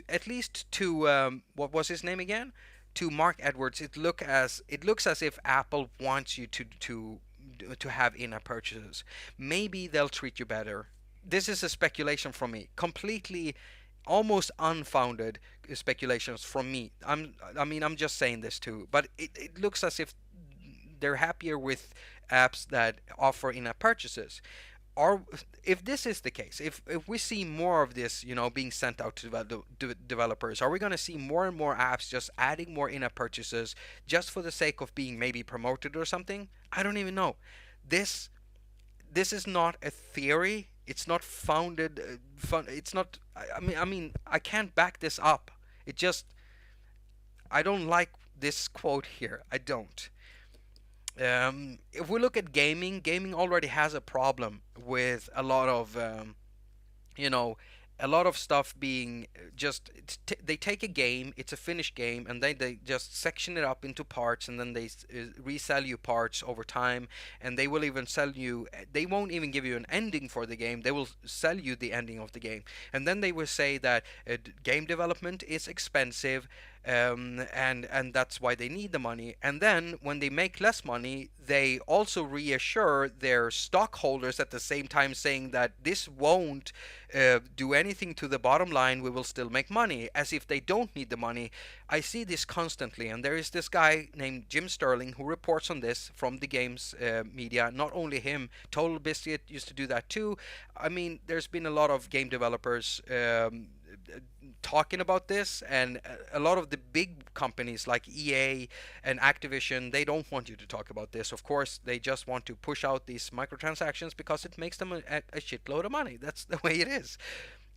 at least to what was his name again? To Mark Edwards, it looks as if Apple wants you to have in-app purchases. Maybe they'll treat you better. This is a speculation from me, completely, almost unfounded speculations from me. I'm just saying this too, but it looks as if they're happier with apps that offer in-app purchases. If this is the case, if we see more of this, being sent out to developers, are we going to see more and more apps just adding more in-app purchases just for the sake of being maybe promoted or something? I don't even know. This is not a theory. It's not founded. It's not. I can't back this up. I don't like this quote here. I don't. If we look at gaming already has a problem with a lot of, a lot of stuff being just, they take a game, it's a finished game, and they just section it up into parts, and then they resell you parts over time, and they will even sell you, they won't even give you an ending for the game, they will sell you the ending of the game, and then they will say that game development is expensive, and that's why they need the money. And then when they make less money, they also reassure their stockholders at the same time, saying that this won't do anything to the bottom line, we will still make money, as if they don't need the money. I see this constantly, and there is this guy named Jim Sterling who reports on this from the games media. Not only him, Total Biscuit used to do that too. I mean, there's been a lot of game developers talking about this, and a lot of the big companies like EA and Activision, they don't want you to talk about this. Of course, they just want to push out these microtransactions because it makes them a shitload of money. That's the way it is.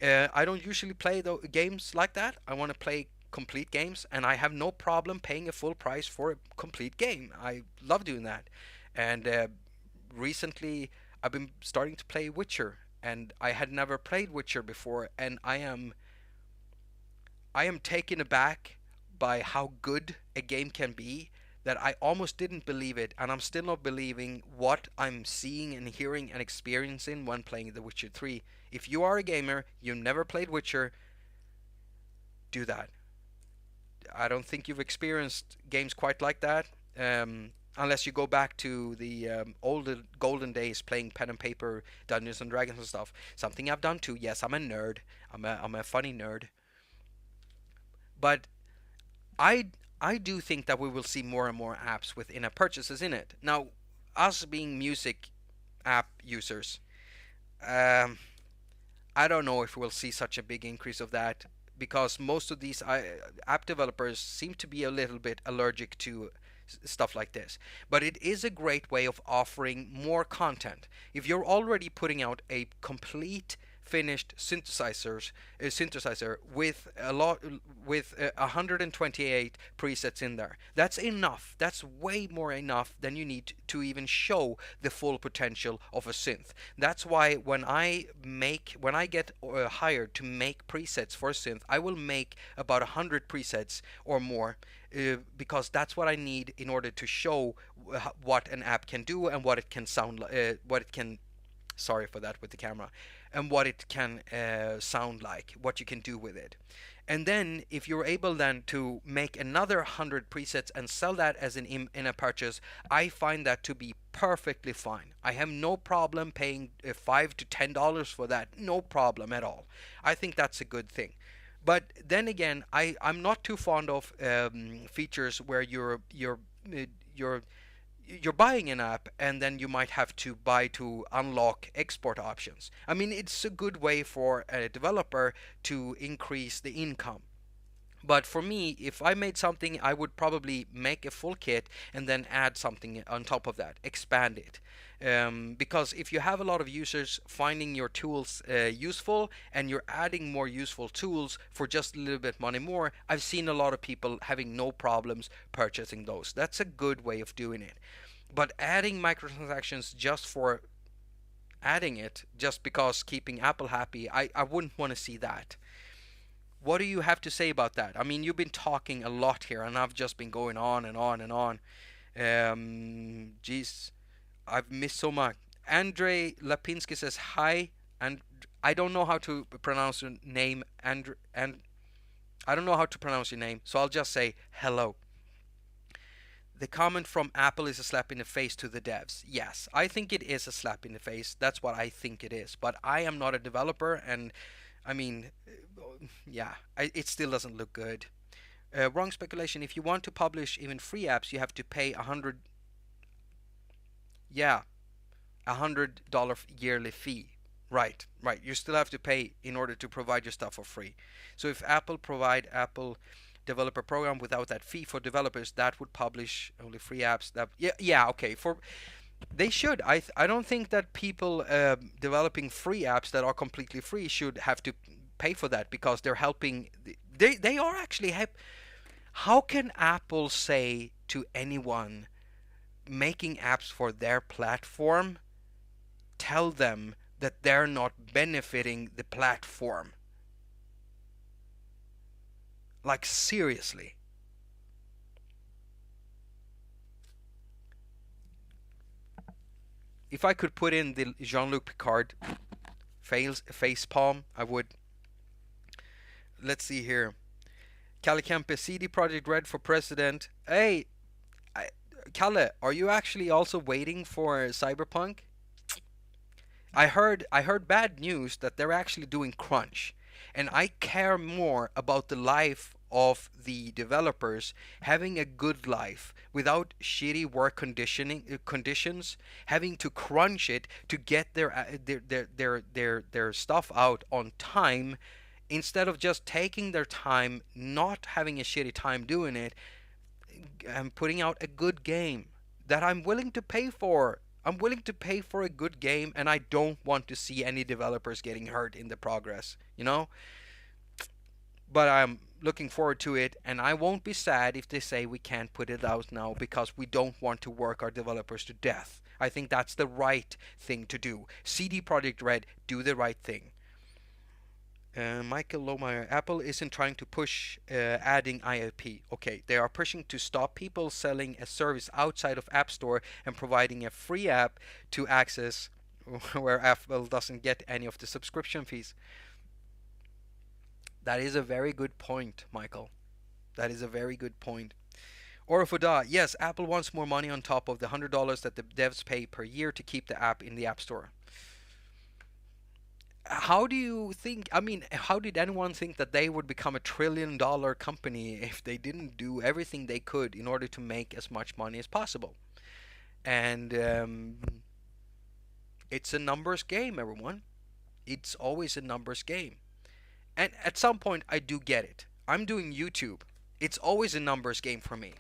I don't usually play games like that. I want to play complete games, and I have no problem paying a full price for a complete game. I love doing that. And recently I've been starting to play Witcher, and I had never played Witcher before, and I am taken aback by how good a game can be, that I almost didn't believe it, and I'm still not believing what I'm seeing and hearing and experiencing when playing The Witcher 3. If you are a gamer, you never played Witcher, do that. I don't think you've experienced games quite like that, unless you go back to the older golden days playing pen and paper Dungeons and Dragons and stuff. Something I've done too. Yes, I'm a nerd. I'm a funny nerd. But I do think that we will see more and more apps with in-app purchases in it. Now, us being music app users, I don't know if we'll see such a big increase of that, because most of these app developers seem to be a little bit allergic to stuff like this. But it is a great way of offering more content. If you're already putting out a complete finished synthesizer with 128 presets in there, that's enough. That's way more enough than you need to even show the full potential of a synth. That's why when I get hired to make presets for a synth, I will make about 100 presets or more, because that's what I need in order to show what an app can do and what it can sound, what it can Sorry for that with the camera. And what it can sound like, what you can do with it. And then if you're able then to make another 100 presets and sell that as an in a purchase, I find that to be perfectly fine. I have no problem paying $5 to $10 for that, no problem at all. I think that's a good thing. But then again, I'm not too fond of features where you're you're buying an app and then you might have to buy to unlock export options. I mean, it's a good way for a developer to increase the income. But for me, if I made something, I would probably make a full kit and then add something on top of that, expand it. Because if you have a lot of users finding your tools useful and you're adding more useful tools for just a little bit money more, I've seen a lot of people having no problems purchasing those. That's a good way of doing it. But adding microtransactions just for adding it, just because keeping Apple happy, I wouldn't want to see that. What do you have to say about that? I mean, you've been talking a lot here, and I've just been going on and on and on. Geez, I've missed so much. Andrei Lapinski says hi, and I don't know how to pronounce your name, and I don't know how to pronounce your name, so I'll just say hello. The comment from Apple is a slap in the face to the devs. Yes, I think it is a slap in the face. That's what I think it is. But I am not a developer, and I mean, yeah, it still doesn't look good. Wrong speculation. If you want to publish even free apps, you have to pay yeah, $100 yearly fee. Right, right. You still have to pay in order to provide your stuff for free. So if Apple provide Apple developer program without that fee for developers, that would publish only free apps. That yeah okay for they should. I don't think that people developing free apps that are completely free should have to pay for that because they're helping. They are actually how can Apple say to anyone making apps for their platform, tell them that they're not benefiting the platform? Like, seriously. If I could put in the Jean-Luc Picard face palm, I would. Let's see here. Calicampe, CD Projekt Red for president. Hey, Kalle, are you actually also waiting for Cyberpunk? I heard bad news that they're actually doing crunch, and I care more about the life of the developers having a good life without shitty work conditions, having to crunch it to get their stuff out on time, instead of just taking their time, not having a shitty time doing it, and putting out a good game that I'm willing to pay for. I'm willing to pay for a good game, and I don't want to see any developers getting hurt in the progress, you know? But I'm looking forward to it, and I won't be sad if they say we can't put it out now because we don't want to work our developers to death. I think that's the right thing to do. CD Projekt Red, do the right thing. Michael Lohmeyer, Apple isn't trying to push adding IAP. Okay, they are pushing to stop people selling a service outside of App Store and providing a free app to access where Apple doesn't get any of the subscription fees. That is a very good point, Michael. That is a very good point. Orofoda, yes, Apple wants more money on top of the $100 that the devs pay per year to keep the app in the App Store. How do you think, I mean, how did anyone think that they would become a $1 trillion company if they didn't do everything they could in order to make as much money as possible? And it's a numbers game, everyone. It's always a numbers game. And at some point, I do get it. I'm doing YouTube. It's always a numbers game for me.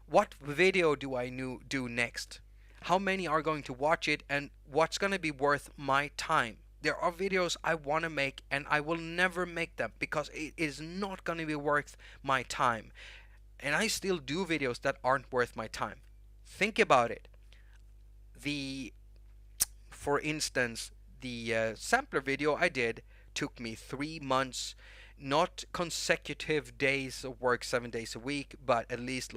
What video do I do next? How many are going to watch it, and what's going to be worth my time? There are videos I want to make, and I will never make them because it is not going to be worth my time. And I still do videos that aren't worth my time. Think about it. For instance, the sampler video I did took me 3 months, not consecutive days of work 7 days a week, but at least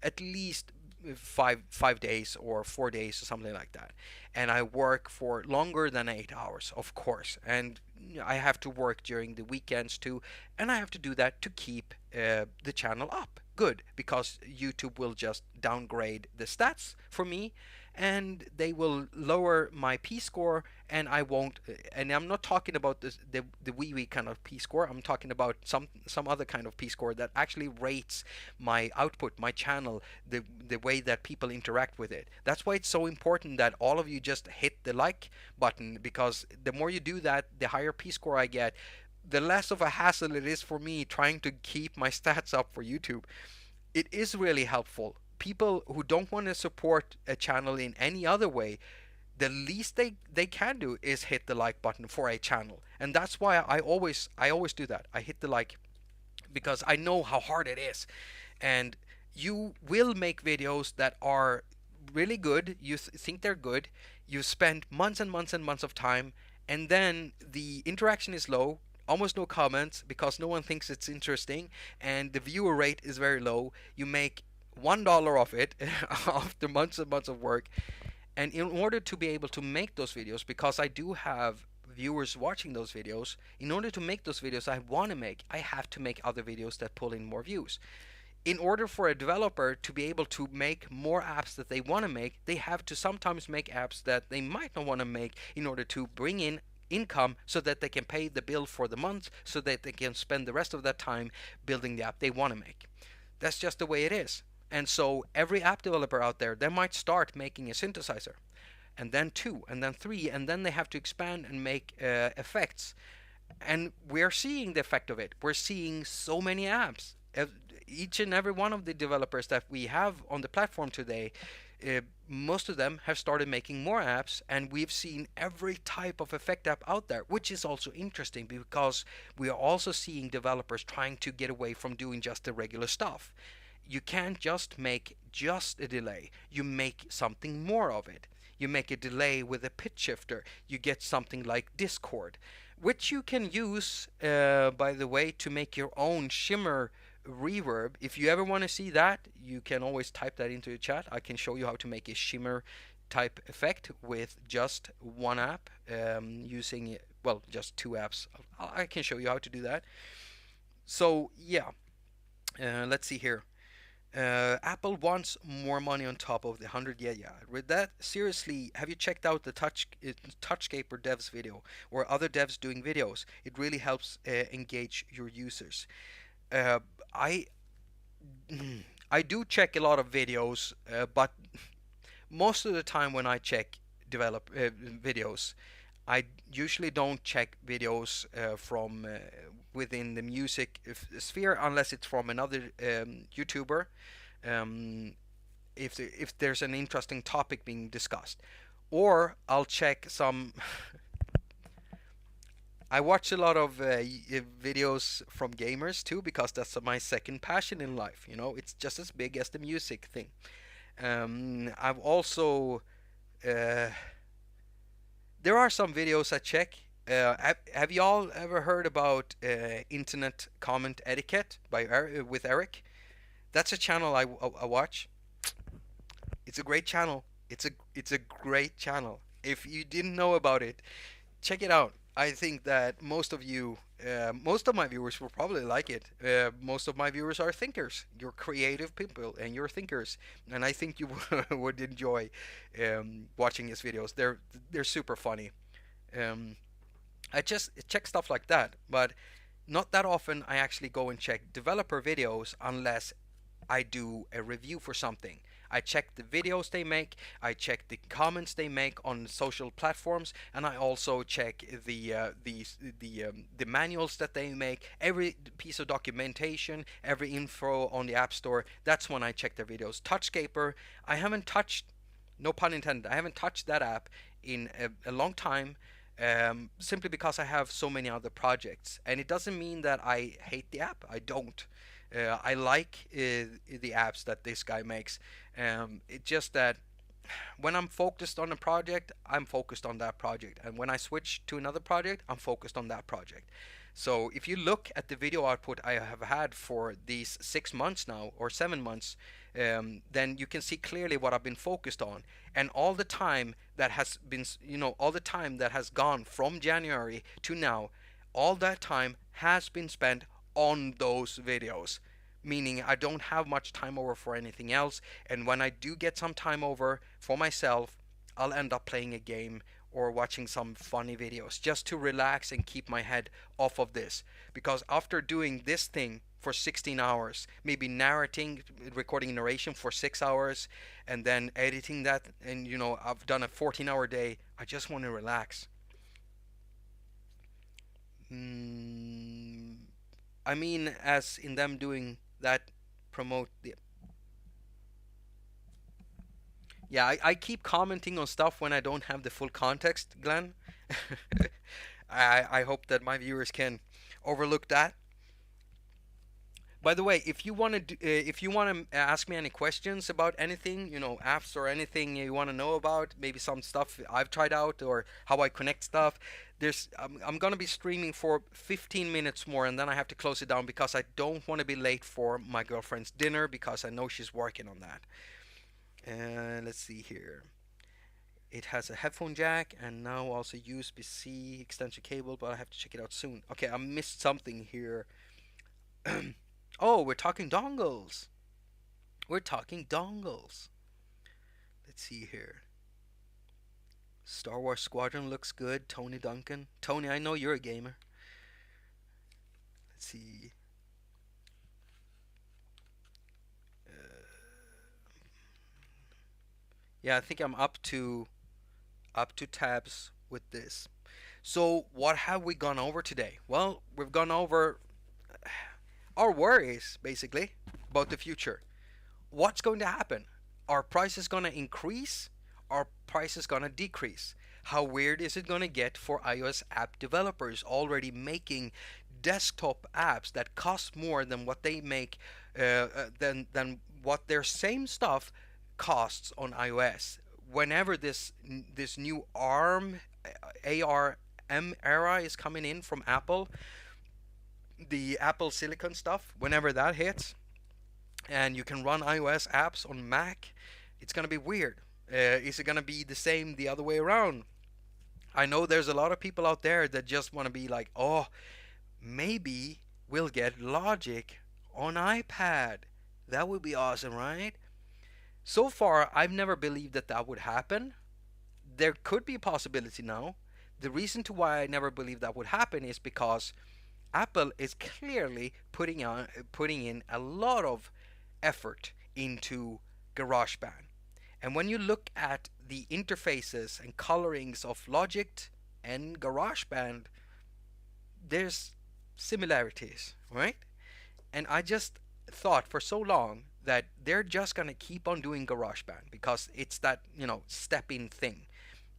at least five days or 4 days or something like that, and I work for longer than 8 hours, of course, and I have to work during the weekends too, and I have to do that to keep the channel up good, because YouTube will just downgrade the stats for me, and they will lower my P score, and I won't. And I'm not talking about the wee wee kind of P score. I'm talking about some other kind of P score that actually rates my output, my channel, the way that people interact with it. That's why it's so important that all of you just hit the like button, because the more you do that, the higher P score I get, the less of a hassle it is for me trying to keep my stats up for YouTube. It is really helpful. People who don't want to support a channel in any other way, the least they can do is hit the like button for a channel. And that's why I always do that. I hit the like, because I know how hard it is. And you will make videos that are really good. You think they're good. You spend months and months and months of time, and then the interaction is low, almost no comments because no one thinks it's interesting, and the viewer rate is very low. You make $1 off it after months and months of work. And in order to be able to make those videos, because I do have viewers watching those videos, in order to make those videos I want to make, I have to make other videos that pull in more views. In order for a developer to be able to make more apps that they want to make, they have to sometimes make apps that they might not want to make in order to bring in income, so that they can pay the bill for the month, so that they can spend the rest of that time building the app they want to make. That's just the way it is. And so every app developer out there, they might start making a synthesizer, and then two, and then three, and then they have to expand and make effects. And we're seeing the effect of it. We're seeing so many apps. Each and every one of the developers that we have on the platform today, most of them have started making more apps, and we've seen every type of effect app out there, which is also interesting because we are also seeing developers trying to get away from doing just the regular stuff. You can't just make just a delay. You make something more of it. You make a delay with a pitch shifter. You get something like Discord, which you can use, by the way, to make your own shimmer reverb. If you ever want to see that, you can always type that into the chat. I can show you how to make a shimmer type effect with just one app, using, well, just two apps. I can show you how to do that. So yeah, let's see here. Apple wants more money on top of the 100. Yeah, I read that. Seriously, have you checked out the Touchscaper devs video or other devs doing videos? It really helps engage your users. Uh, I I do check a lot of videos, but most of the time when I check develop videos, I usually don't check videos from within the music sphere unless it's from another YouTuber. Um, if there's an interesting topic being discussed, or I'll check some. I watch a lot of videos from gamers too, because that's my second passion in life. You know, it's just as big as the music thing. I've also there are some videos I check. Have y'all ever heard about internet comment etiquette by with Eric? That's a channel I watch. It's a great channel. It's a great channel. If you didn't know about it, check it out. I think that most of my viewers will probably like it. Most of my viewers are thinkers. You're creative people, and you're thinkers, and I think you would enjoy watching his videos. They're super funny. Um, I just check stuff like that, but not that often I actually go and check developer videos unless I do a review for something. I check the videos they make, I check the comments they make on social platforms, and I also check the manuals that they make, every piece of documentation, every info on the App Store. That's when I check their videos. Touchscaper, I haven't touched, no pun intended, I haven't touched that app in a long time. Simply because I have so many other projects, and it doesn't mean that I hate the app. I don't. I like the apps that this guy makes. It's just that when I'm focused on a project, I'm focused on that project, and when I switch to another project, I'm focused on that project. So if you look at the video output I have had for these 6 months now, or 7 months, then you can see clearly what I've been focused on. And all the time that has been, all the time that has gone from January to now, all that time has been spent on those videos. Meaning I don't have much time over for anything else. And when I do get some time over for myself, I'll end up playing a game or watching some funny videos just to relax and keep my head off of this. Because after doing this thing for 16 hours, maybe narrating, recording narration for 6 hours, and then editing that, and I've done a 14-hour day, I just want to relax. Mm, I mean, as in them doing that, promote the. Yeah, I keep commenting on stuff when I don't have the full context, Glenn. I hope that my viewers can overlook that. By the way, if you want to ask me any questions about anything, apps or anything you want to know about, maybe some stuff I've tried out or how I connect stuff, I'm gonna be streaming for 15 minutes more, and then I have to close it down because I don't want to be late for my girlfriend's dinner because I know she's working on that. Let's see here. It has a headphone jack and now also USB-C extension cable, but I have to check it out soon. Okay, I missed something here. Oh, we're talking dongles. We're talking dongles. Let's see here. Star Wars Squadron looks good. Tony Duncan. Tony, I know you're a gamer. Let's see. Yeah, I think I'm up to tabs with this. So, what have we gone over today? Well, we've gone over our worries basically about the future. What's going to happen? Are prices going to increase? Are prices going to decrease? How weird is it going to get for iOS app developers already making desktop apps that cost more than what they make than what their same stuff costs on iOS? Whenever this new ARM era is coming in from Apple, the Apple Silicon stuff, whenever that hits, and you can run iOS apps on Mac, it's gonna be weird. Is it gonna be the same the other way around? I know there's a lot of people out there that just want to be like, oh, maybe we'll get Logic on iPad. That would be awesome, right? So far, I've never believed that that would happen. There could be a possibility now. The reason to why I never believed that would happen is because Apple is clearly putting in a lot of effort into GarageBand. And when you look at the interfaces and colorings of Logic and GarageBand, there's similarities, right? And I just thought for so long that they're just gonna keep on doing GarageBand because it's that, step-in thing.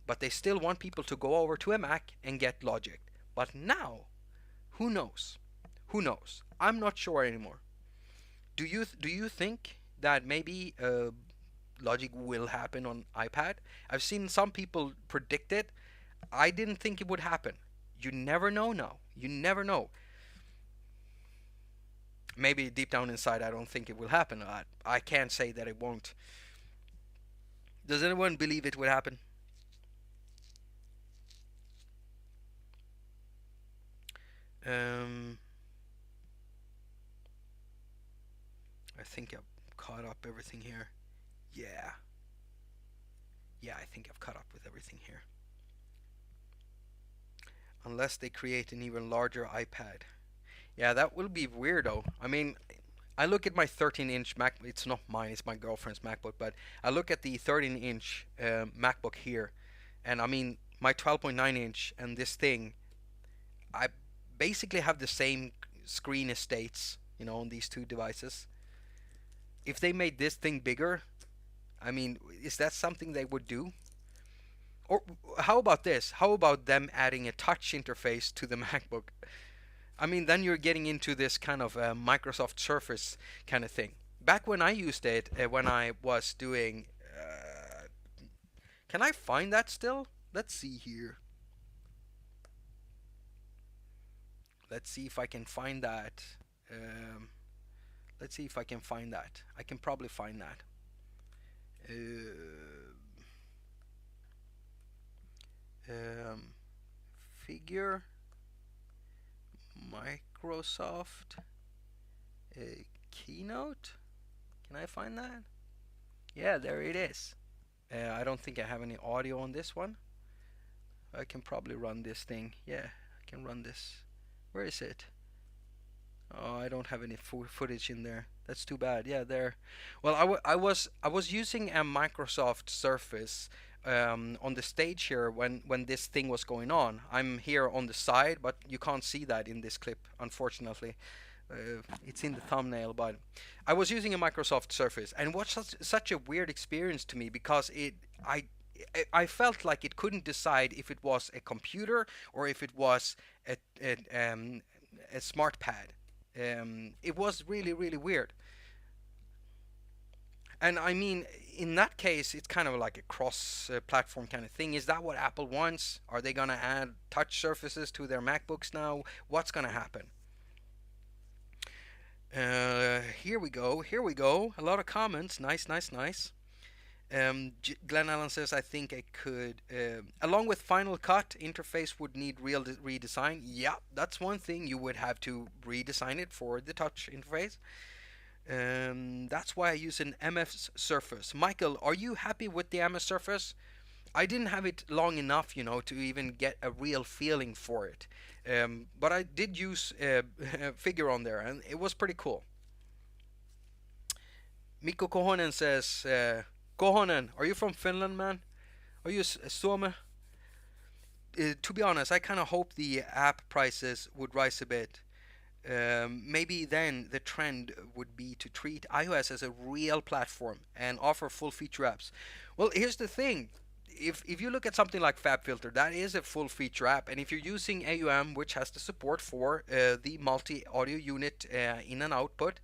But they still want people to go over to a Mac and get Logic. But now, who knows? Who knows? I'm not sure anymore. Do you think that maybe Logic will happen on iPad? I've seen some people predict it. I didn't think it would happen. You never know now. You never know. Maybe deep down inside, I don't think it will happen. I can't say that it won't. Does anyone believe it would happen? Um, I think I've caught up everything here. Yeah. Yeah, I think I've caught up with everything here. Unless they create an even larger iPad. Yeah, that will be weirdo. I mean, I look at my 13-inch Mac. It's not mine. It's my girlfriend's MacBook. But I look at the 13-inch MacBook here, and I mean my 12.9-inch and this thing. I basically have the same screen estates, on these two devices. If they made this thing bigger, I mean, is that something they would do? Or how about this? How about them adding a touch interface to the MacBook? I mean, then you're getting into this kind of Microsoft Surface kind of thing. Back when I used it, when I was doing. Can I find that still? Let's see here. Let's see if I can find that. Um, Let's see if I can find that. I can probably find that. Um, Figure Microsoft Keynote. Can I find that? Yeah, there it is. I don't think I have any audio on this one. I can probably run this thing. Yeah, I can run this. Where is it? Oh, I don't have any footage in there. That's too bad. Yeah, there. Well, I was using a Microsoft Surface on the stage here when this thing was going on. I'm here on the side, but you can't see that in this clip, unfortunately. It's in the thumbnail, but I was using a Microsoft Surface, and it was such a weird experience to me because I felt like it couldn't decide if it was a computer or if it was a smart pad. It was really, really weird. And I mean, in that case, it's kind of like a cross-platform kind of thing. Is that what Apple wants? Are they gonna add touch surfaces to their MacBooks now? What's gonna happen? Here we go. Here we go. A lot of comments. Nice, nice, nice. Glenn Allen says, I think I could, along with Final Cut, interface would need real redesign. Yeah, that's one thing. You would have to redesign it for the touch interface. That's why I use an MS Surface. Michael, are you happy with the MS Surface? I didn't have it long enough, to even get a real feeling for it. But I did use Figure on there, and it was pretty cool. Mikko Kohonen says, Kohonen, are you from Finland, man? Are you Suomi? To be honest, I kind of hope the app prices would rise a bit. Maybe then the trend would be to treat iOS as a real platform and offer full feature apps. Well, here's the thing. If you look at something like Fabfilter, that is a full feature app, and if you're using AUM, which has the support for the multi audio unit in and output,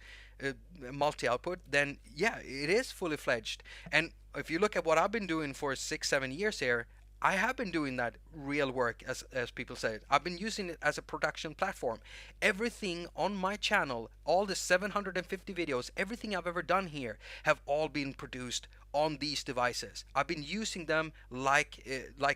multi output, then yeah, it is fully fledged. And if you look at what I've been doing for 6-7 years here, I have been doing that real work, as people say. I've been using it as a production platform. Everything on my channel, all the 750 videos, everything I've ever done here, have all been produced on these devices. I've been using them like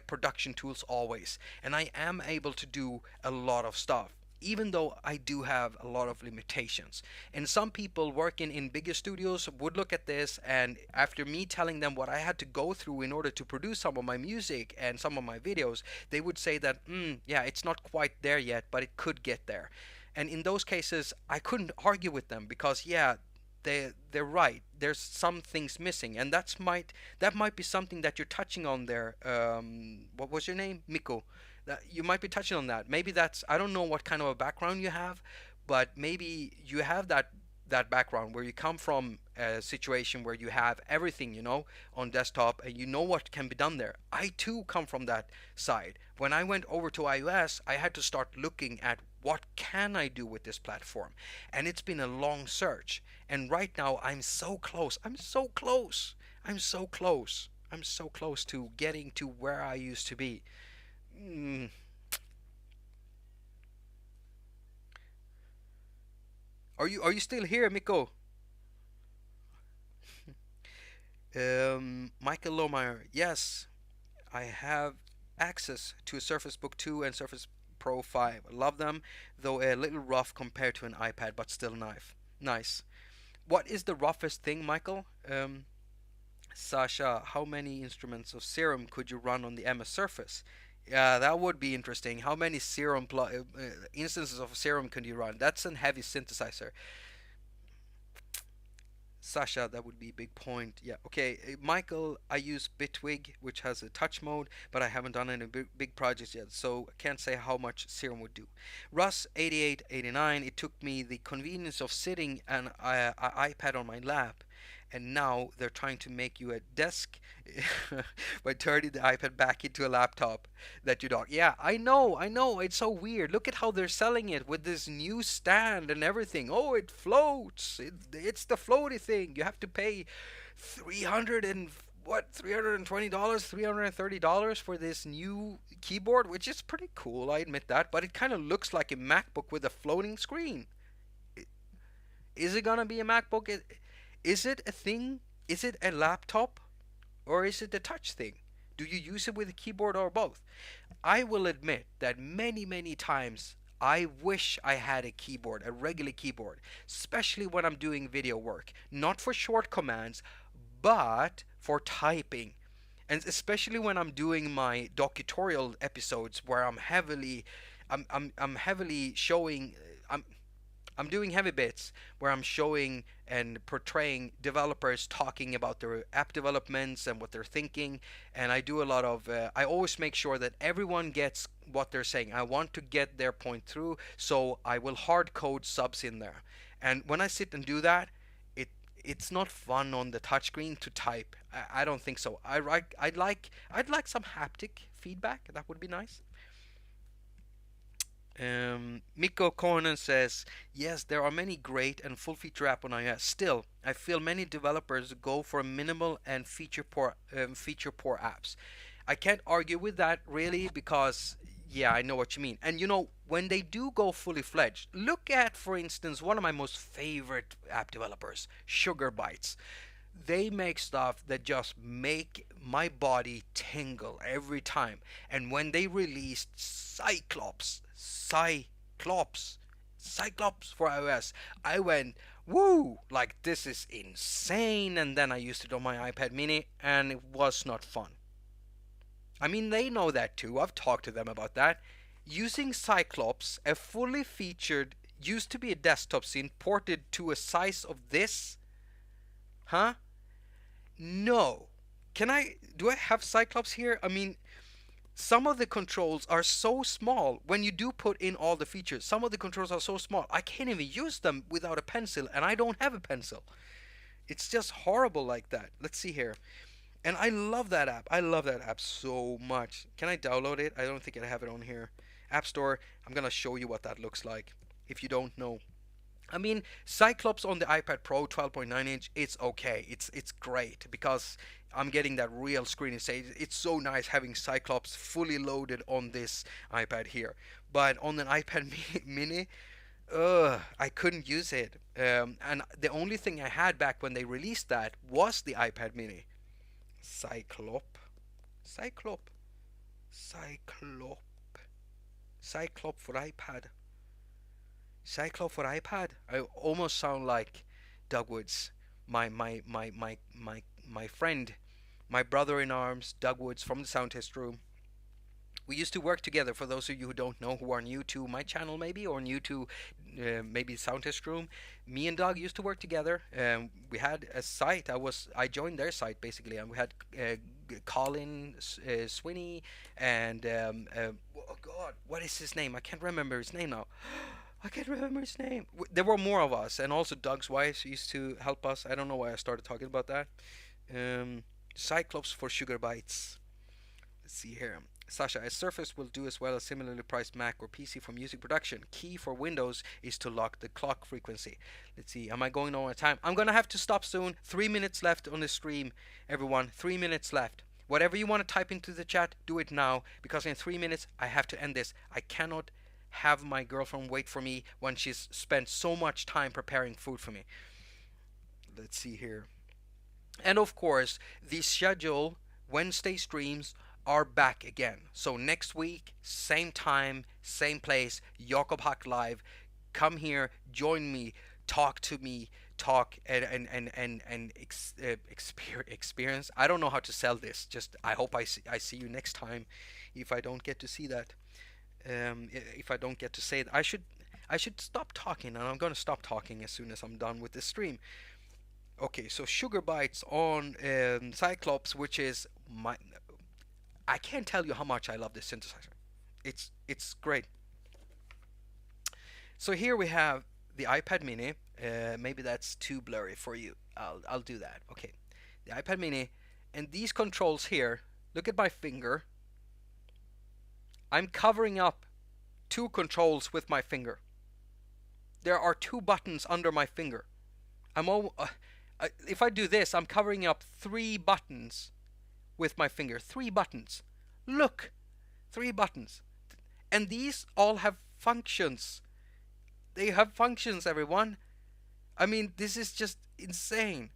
production tools always, and I am able to do a lot of stuff, even though I do have a lot of limitations. And some people working in bigger studios would look at this, and after me telling them what I had to go through in order to produce some of my music and some of my videos, they would say that, yeah, it's not quite there yet, but it could get there. And in those cases, I couldn't argue with them because, yeah, they're right. There's some things missing, and that might be something that you're touching on there. What was your name, Mikko? That you might be touching on that. Maybe that's, I don't know what kind of a background you have, but maybe you have that background where you come from a situation where you have everything, on desktop, and you know what can be done there. I too come from that side. When I went over to iOS, I had to start looking at what can I do with this platform, and it's been a long search. And right now I'm so close. I'm so close. I'm so close. I'm so close to getting to where I used to be. Are you still here, Mikko? Michael Lohmeyer, yes, I have access to a Surface Book 2 and Surface Pro 5. I love them, though a little rough compared to an iPad, but still nice. What is the roughest thing, Michael? Sasha, how many instruments of Serum could you run on the MS Surface? Yeah, that would be interesting. How many instances of Serum can you run? That's a heavy synthesizer. Sasha, that would be a big point. Yeah, okay. Michael, I use Bitwig, which has a touch mode, but I haven't done any big projects yet, so I can't say how much Serum would do. Russ, 8889, it took me the convenience of sitting an iPad on my lap, and now they're trying to make you a desk by turning the iPad back into a laptop that you dock. Yeah, I know, it's so weird. Look at how they're selling it with this new stand and everything. Oh, it floats. It's the floaty thing. You have to pay 300 and what, $320, $330 for this new keyboard, which is pretty cool, I admit that, but it kind of looks like a MacBook with a floating screen. Is it gonna be a MacBook? Is it a thing? Is it a laptop? Or is it a touch thing? Do you use it with a keyboard or both? I will admit that many, many times I wish I had a keyboard, a regular keyboard, especially when I'm doing video work. Not for short commands, but for typing. And especially when I'm doing my docutorial episodes where I'm heavily showing I'm doing heavy bits where I'm showing and portraying developers talking about their app developments and what they're thinking. And I do a lot of, I always make sure that everyone gets what they're saying. I want to get their point through, so I will hard code subs in there. And when I sit and do that, it's not fun on the touchscreen to type. I don't think so. I'd like some haptic feedback. That would be nice. Mikko Kornen says, yes, there are many great and full feature app on iOS. Still, I feel many developers go for minimal and feature poor apps. I can't argue with that really because, yeah, I know what you mean. And when they do go fully fledged, look at, for instance, one of my most favorite app developers, Sugar Bytes. They make stuff that just make my body tingle every time. And when they released Cyclops for iOS, I went, woo, like this is insane. And then I used it on my iPad mini and it was not fun. I mean, they know that too. I've talked to them about that. Using Cyclops, a fully featured, used to be a desktop scene, ported to a size of this? Huh? No. Do I have Cyclops here? I mean, some of the controls are so small when you do put in all the features. Some of the controls are so small, I can't even use them without a pencil, and I don't have a pencil. It's just horrible like that. Let's see here. And I love that app. I love that app so much. Can I download it? I don't think I have it on here. App Store. I'm going to show you what that looks like if you don't know. I mean, Cyclops on the iPad Pro 12.9 inch, it's okay. It's great because I'm getting that real screen. It's so nice having Cyclops fully loaded on this iPad here. But on an iPad mini, I couldn't use it. And the only thing I had back when they released that was the iPad mini. Cyclop. Cyclop. Cyclop. Cyclop for iPad. Cyclop for iPad. I almost sound like Doug Woods, my friend, my brother in arms, Doug Woods from the Sound Test Room. We used to work together. For those of you who don't know, who are new to my channel maybe, or new to maybe Sound Test Room, me and Doug used to work together. We had a site. I joined their site basically, and we had Colin Swinney and oh God, what is his name? I can't remember his name now. I can't remember his name. There were more of us, and also Doug's wife used to help us. I don't know why I started talking about that. Cyclops for Sugar Bytes. Let's see here. Sasha, a Surface will do as well as similarly priced Mac or PC for music production. Key for Windows is to lock the clock frequency. Let's see, am I going on time? I'm gonna have to stop soon. 3 minutes left on the stream, everyone. 3 minutes left. Whatever you want to type into the chat, do it now, because in 3 minutes I have to end this. I cannot have my girlfriend wait for me when she's spent so much time preparing food for me. Let's see here. And of course, the schedule Wednesday streams are back again. So next week, same time, same place, Jakob haQ Live. Come here, join me, talk to me, talk and experience. I don't know how to sell this. Just I hope I see you next time. If I don't get to see that. If I don't get to say it, I should stop talking, and I'm gonna stop talking as soon as I'm done with this stream. Okay, so Sugar Bytes on Cyclops, which is I can't tell you how much I love this synthesizer. It's great. So here we have the iPad Mini. Maybe that's too blurry for you. I'll do that. Okay, the iPad Mini, and these controls here. Look at my finger. I'm covering up 2 controls with my finger. There are 2 buttons under my finger. If I do this, I'm covering up 3 buttons with my finger. 3 buttons. Look, 3 buttons. And these all have functions. They have functions, everyone. I mean, this is just insane.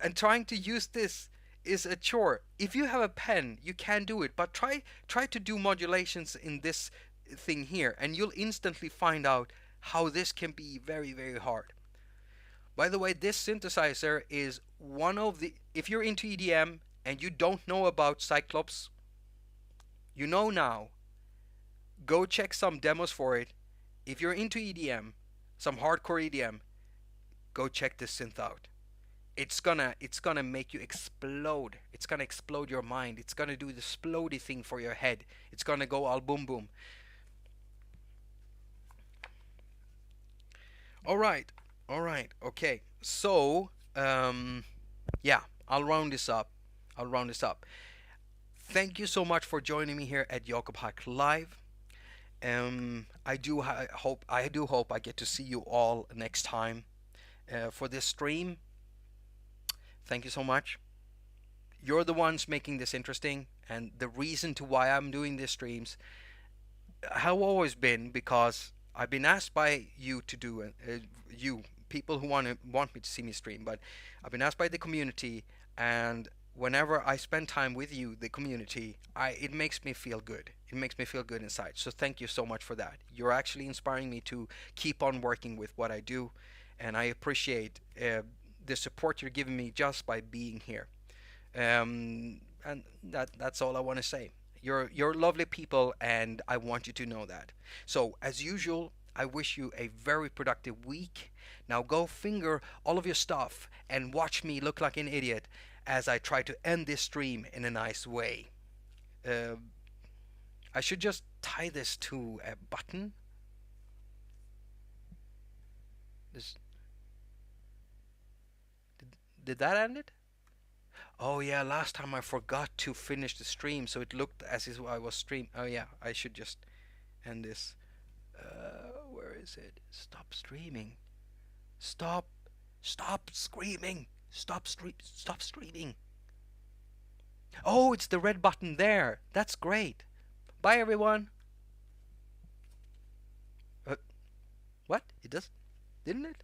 And trying to use this is a chore. If you have a pen, you can do it, but try to do modulations in this thing here, and you'll instantly find out how this can be very, very hard. By the way, this synthesizer is one of the, if you're into EDM and you don't know about Cyclops, you know now. Go check some demos for it. If you're into EDM, some hardcore EDM, go check this synth out. It's gonna make you explode. It's gonna explode your mind. It's gonna do the explodey thing for your head. It's gonna go all boom boom. All right, all right, okay. So, yeah, I'll round this up. I'll round this up. Thank you so much for joining me here at Jakob haQ Live. I do hope I get to see you all next time for this stream. Thank you so much. You're the ones making this interesting, and the reason to why I'm doing these streams have always been because I've been asked by you to do you people who want me to see me stream, but I've been asked by the community, and whenever I spend time with you, the community, it makes me feel good. It makes me feel good inside. So thank you so much for that. You're actually inspiring me to keep on working with what I do, and I appreciate the support you're giving me just by being here. And that's all I want to say. You're lovely people, and I want you to know that. So as usual, I wish you a very productive week. Now go finger all of your stuff and watch me look like an idiot as I try to end this stream in a nice way. Uh, I should just tie this to a button. This, did that end it? Oh yeah, last time I forgot to finish the stream, so it looked as if I was stream. Oh yeah, I should just end this. Where is it? Stop streaming. Stop. Stop screaming. Stop streaming. Oh, it's the red button there. That's great. Bye everyone. What? It does? Didn't it?